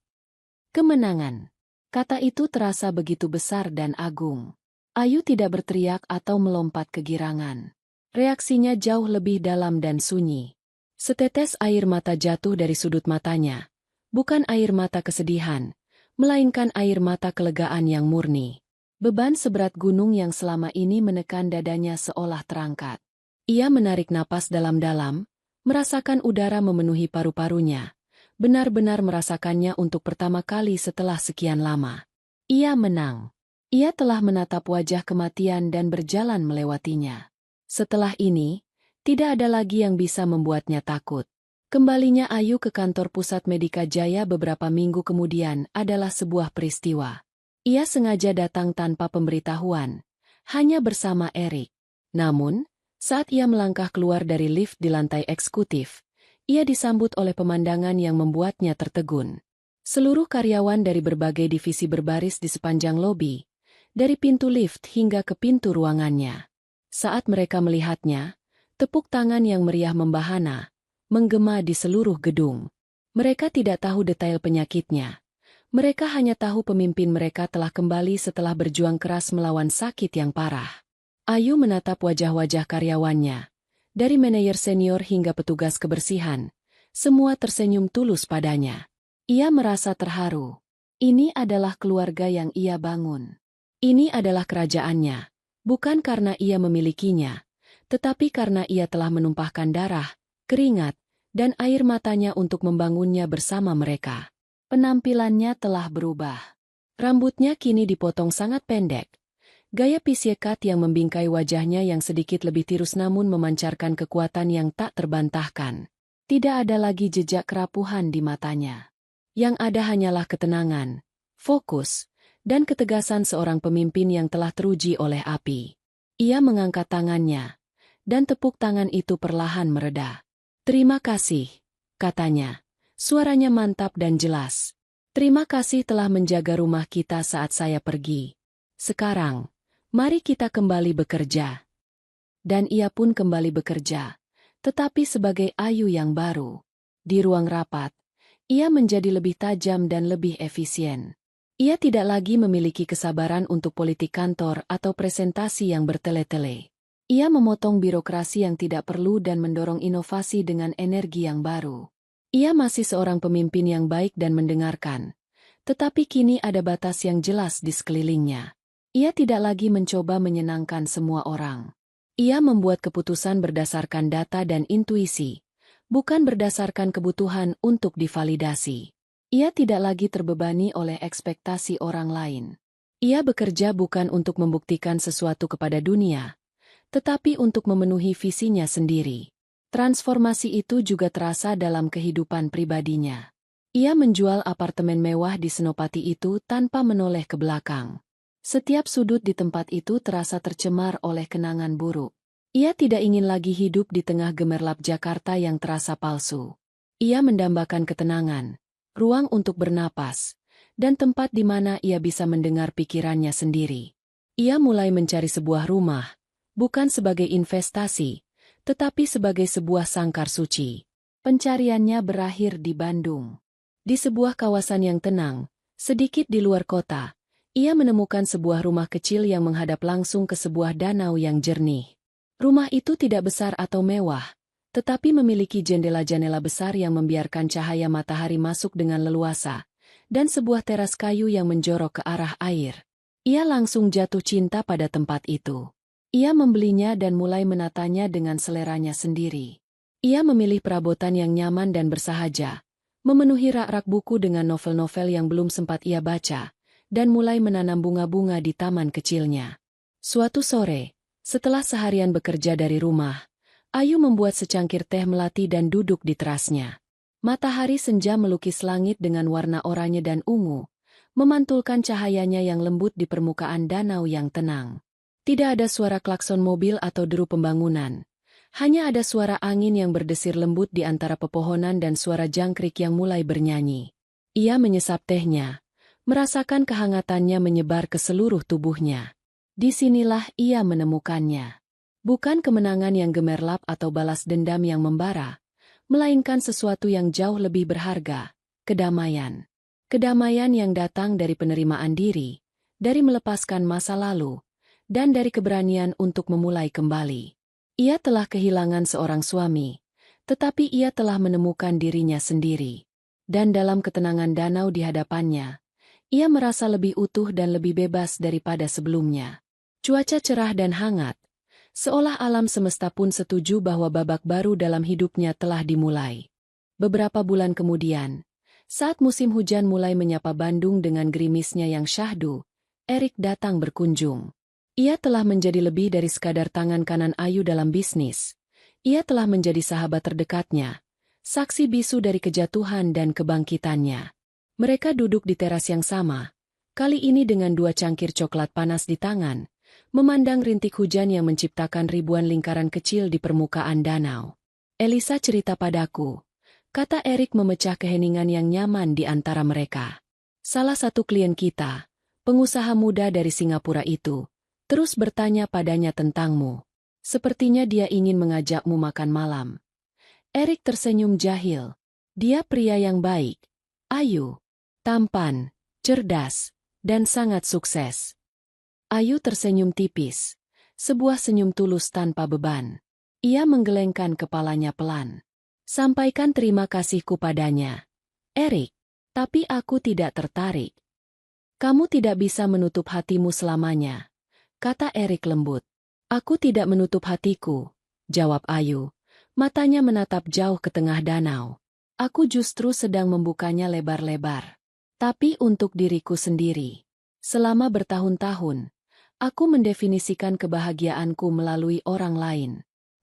Kemenangan. Kata itu terasa begitu besar dan agung. Ayu tidak berteriak atau melompat kegirangan. Reaksinya jauh lebih dalam dan sunyi. Setetes air mata jatuh dari sudut matanya. Bukan air mata kesedihan, melainkan air mata kelegaan yang murni. Beban seberat gunung yang selama ini menekan dadanya seolah terangkat. Ia menarik napas dalam-dalam, merasakan udara memenuhi paru-parunya. Benar-benar merasakannya untuk pertama kali setelah sekian lama. Ia menang. Ia telah menatap wajah kematian dan berjalan melewatinya. Setelah ini, tidak ada lagi yang bisa membuatnya takut. Kembalinya Ayu ke kantor pusat Medika Jaya beberapa minggu kemudian adalah sebuah peristiwa. Ia sengaja datang tanpa pemberitahuan, hanya bersama Erik. Namun, saat ia melangkah keluar dari lift di lantai eksekutif, ia disambut oleh pemandangan yang membuatnya tertegun. Seluruh karyawan dari berbagai divisi berbaris di sepanjang lobi, dari pintu lift hingga ke pintu ruangannya. Saat mereka melihatnya, tepuk tangan yang meriah membahana, menggema di seluruh gedung. Mereka tidak tahu detail penyakitnya. Mereka hanya tahu pemimpin mereka telah kembali setelah berjuang keras melawan sakit yang parah. Ayu menatap wajah-wajah karyawannya. Dari manajer senior hingga petugas kebersihan, semua tersenyum tulus padanya. Ia merasa terharu. Ini adalah keluarga yang ia bangun. Ini adalah kerajaannya, bukan karena ia memilikinya, tetapi karena ia telah menumpahkan darah, keringat, dan air matanya untuk membangunnya bersama mereka. Penampilannya telah berubah. Rambutnya kini dipotong sangat pendek. Gaya pisiekat yang membingkai wajahnya yang sedikit lebih tirus namun memancarkan kekuatan yang tak terbantahkan. Tidak ada lagi jejak kerapuhan di matanya. Yang ada hanyalah ketenangan, fokus, dan ketegasan seorang pemimpin yang telah teruji oleh api. Ia mengangkat tangannya, dan tepuk tangan itu perlahan mereda. "Terima kasih," katanya. Suaranya mantap dan jelas. "Terima kasih telah menjaga rumah kita saat saya pergi. Sekarang, mari kita kembali bekerja." Dan ia pun kembali bekerja, tetapi sebagai Ayu yang baru. Di ruang rapat, ia menjadi lebih tajam dan lebih efisien. Ia tidak lagi memiliki kesabaran untuk politik kantor atau presentasi yang bertele-tele. Ia memotong birokrasi yang tidak perlu dan mendorong inovasi dengan energi yang baru. Ia masih seorang pemimpin yang baik dan mendengarkan, tetapi kini ada batas yang jelas di sekelilingnya. Ia tidak lagi mencoba menyenangkan semua orang. Ia membuat keputusan berdasarkan data dan intuisi, bukan berdasarkan kebutuhan untuk divalidasi. Ia tidak lagi terbebani oleh ekspektasi orang lain. Ia bekerja bukan untuk membuktikan sesuatu kepada dunia, tetapi untuk memenuhi visinya sendiri. Transformasi itu juga terasa dalam kehidupan pribadinya. Ia menjual apartemen mewah di Senopati itu tanpa menoleh ke belakang. Setiap sudut di tempat itu terasa tercemar oleh kenangan buruk. Ia tidak ingin lagi hidup di tengah gemerlap Jakarta yang terasa palsu. Ia mendambakan ketenangan, ruang untuk bernapas, dan tempat di mana ia bisa mendengar pikirannya sendiri. Ia mulai mencari sebuah rumah, bukan sebagai investasi, tetapi sebagai sebuah sangkar suci. Pencariannya berakhir di Bandung. Di sebuah kawasan yang tenang, sedikit di luar kota, ia menemukan sebuah rumah kecil yang menghadap langsung ke sebuah danau yang jernih. Rumah itu tidak besar atau mewah, tetapi memiliki jendela-jendela besar yang membiarkan cahaya matahari masuk dengan leluasa, dan sebuah teras kayu yang menjorok ke arah air. Ia langsung jatuh cinta pada tempat itu. Ia membelinya dan mulai menatanya dengan seleranya sendiri. Ia memilih perabotan yang nyaman dan bersahaja, memenuhi rak-rak buku dengan novel-novel yang belum sempat ia baca, dan mulai menanam bunga-bunga di taman kecilnya. Suatu sore, setelah seharian bekerja dari rumah, Ayu membuat secangkir teh melati dan duduk di terasnya. Matahari senja melukis langit dengan warna oranye dan ungu, memantulkan cahayanya yang lembut di permukaan danau yang tenang. Tidak ada suara klakson mobil atau deru pembangunan. Hanya ada suara angin yang berdesir lembut di antara pepohonan dan suara jangkrik yang mulai bernyanyi. Ia menyesap tehnya, merasakan kehangatannya menyebar ke seluruh tubuhnya. Disinilah ia menemukannya. Bukan kemenangan yang gemerlap atau balas dendam yang membara, melainkan sesuatu yang jauh lebih berharga, kedamaian. Kedamaian yang datang dari penerimaan diri, dari melepaskan masa lalu, dan dari keberanian untuk memulai kembali. Ia telah kehilangan seorang suami, tetapi ia telah menemukan dirinya sendiri. Dan dalam ketenangan danau di hadapannya, ia merasa lebih utuh dan lebih bebas daripada sebelumnya. Cuaca cerah dan hangat, seolah alam semesta pun setuju bahwa babak baru dalam hidupnya telah dimulai. Beberapa bulan kemudian, saat musim hujan mulai menyapa Bandung dengan gerimisnya yang syahdu, Erik datang berkunjung. Ia telah menjadi lebih dari sekadar tangan kanan Ayu dalam bisnis. Ia telah menjadi sahabat terdekatnya, saksi bisu dari kejatuhan dan kebangkitannya. Mereka duduk di teras yang sama, kali ini dengan 2 cangkir coklat panas di tangan, memandang rintik hujan yang menciptakan ribuan lingkaran kecil di permukaan danau. "Elisa cerita padaku," kata Erik memecah keheningan yang nyaman di antara mereka. "Salah satu klien kita, pengusaha muda dari Singapura itu, terus bertanya padanya tentangmu. Sepertinya dia ingin mengajakmu makan malam." Erik tersenyum jahil. Dia pria yang baik, ayu, tampan, cerdas, dan sangat sukses. Ayu tersenyum tipis, sebuah senyum tulus tanpa beban. Ia menggelengkan kepalanya pelan. "Sampaikan terima kasihku padanya, Erik, tapi aku tidak tertarik." "Kamu tidak bisa menutup hatimu selamanya," kata Erik lembut. "Aku tidak menutup hatiku," jawab Ayu, matanya menatap jauh ke tengah danau. "Aku justru sedang membukanya lebar-lebar. Tapi untuk diriku sendiri. Selama bertahun-tahun, aku mendefinisikan kebahagiaanku melalui orang lain.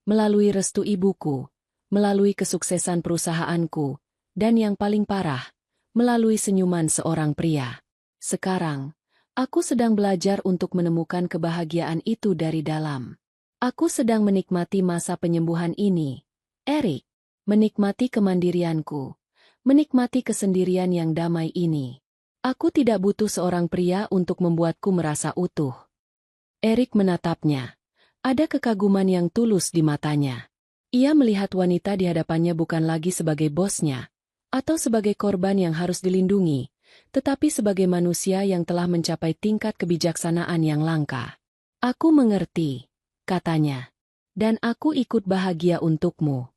Melalui restu ibuku, melalui kesuksesan perusahaanku, dan yang paling parah, melalui senyuman seorang pria. Sekarang, aku sedang belajar untuk menemukan kebahagiaan itu dari dalam. Aku sedang menikmati masa penyembuhan ini, Erik. Menikmati kemandirianku, menikmati kesendirian yang damai ini. Aku tidak butuh seorang pria untuk membuatku merasa utuh." Erik menatapnya. Ada kekaguman yang tulus di matanya. Ia melihat wanita di hadapannya bukan lagi sebagai bosnya, atau sebagai korban yang harus dilindungi, tetapi sebagai manusia yang telah mencapai tingkat kebijaksanaan yang langka. "Aku mengerti," katanya. "Dan aku ikut bahagia untukmu."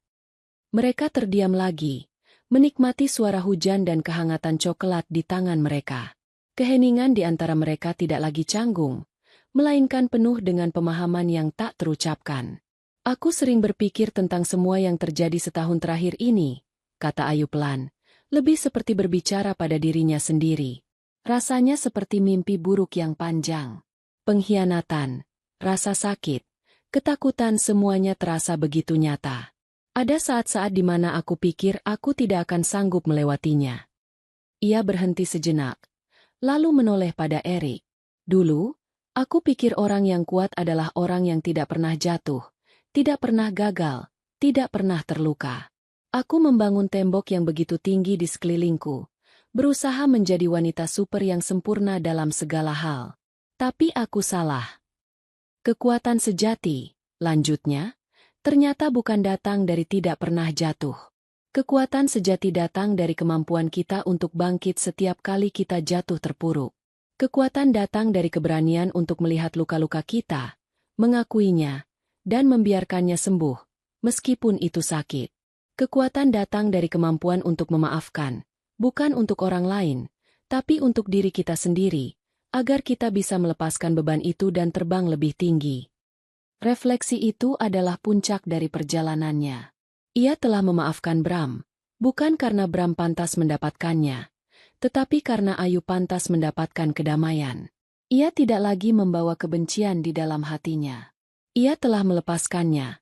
Mereka terdiam lagi, menikmati suara hujan dan kehangatan coklat di tangan mereka. Keheningan di antara mereka tidak lagi canggung, melainkan penuh dengan pemahaman yang tak terucapkan. "Aku sering berpikir tentang semua yang terjadi setahun terakhir ini," kata Ayu pelan, lebih seperti berbicara pada dirinya sendiri. "Rasanya seperti mimpi buruk yang panjang. Pengkhianatan, rasa sakit, ketakutan semuanya terasa begitu nyata. Ada saat-saat di mana aku pikir aku tidak akan sanggup melewatinya." Ia berhenti sejenak, lalu menoleh pada Erik. "Dulu, aku pikir orang yang kuat adalah orang yang tidak pernah jatuh, tidak pernah gagal, tidak pernah terluka. Aku membangun tembok yang begitu tinggi di sekelilingku, berusaha menjadi wanita super yang sempurna dalam segala hal. Tapi aku salah. Kekuatan sejati," lanjutnya, "ternyata bukan datang dari tidak pernah jatuh. Kekuatan sejati datang dari kemampuan kita untuk bangkit setiap kali kita jatuh terpuruk. Kekuatan datang dari keberanian untuk melihat luka-luka kita, mengakuinya, dan membiarkannya sembuh, meskipun itu sakit. Kekuatan datang dari kemampuan untuk memaafkan, bukan untuk orang lain, tapi untuk diri kita sendiri, agar kita bisa melepaskan beban itu dan terbang lebih tinggi." Refleksi itu adalah puncak dari perjalanannya. Ia telah memaafkan Bram, bukan karena Bram pantas mendapatkannya, tetapi karena Ayu pantas mendapatkan kedamaian. Ia tidak lagi membawa kebencian di dalam hatinya. Ia telah melepaskannya,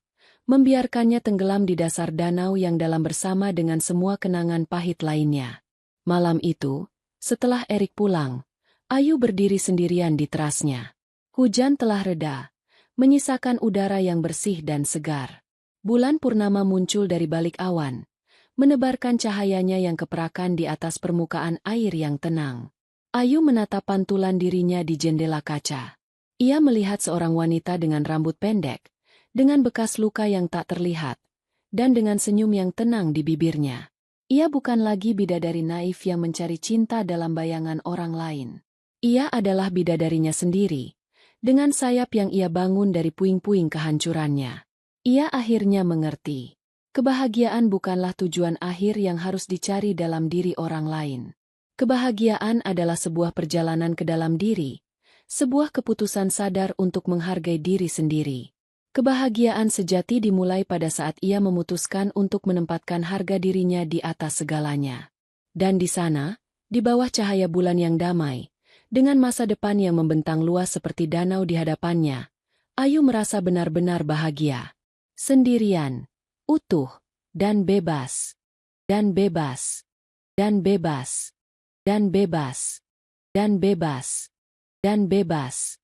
membiarkannya tenggelam di dasar danau yang dalam bersama dengan semua kenangan pahit lainnya. Malam itu, setelah Erik pulang, Ayu berdiri sendirian di terasnya. Hujan telah reda, menyisakan udara yang bersih dan segar. Bulan purnama muncul dari balik awan, menebarkan cahayanya yang keperakan di atas permukaan air yang tenang. Ayu menatap pantulan dirinya di jendela kaca. Ia melihat seorang wanita dengan rambut pendek, dengan bekas luka yang tak terlihat, dan dengan senyum yang tenang di bibirnya. Ia bukan lagi bidadari naif yang mencari cinta dalam bayangan orang lain. Ia adalah bidadarinya sendiri, dengan sayap yang ia bangun dari puing-puing kehancurannya. Ia akhirnya mengerti. Kebahagiaan bukanlah tujuan akhir yang harus dicari dalam diri orang lain. Kebahagiaan adalah sebuah perjalanan ke dalam diri, sebuah keputusan sadar untuk menghargai diri sendiri. Kebahagiaan sejati dimulai pada saat ia memutuskan untuk menempatkan harga dirinya di atas segalanya. Dan di sana, di bawah cahaya bulan yang damai, dengan masa depan yang membentang luas seperti danau di hadapannya, Ayu merasa benar-benar bahagia. Sendirian, utuh, dan bebas. Dan bebas. Dan bebas. Dan bebas, dan bebas, dan bebas.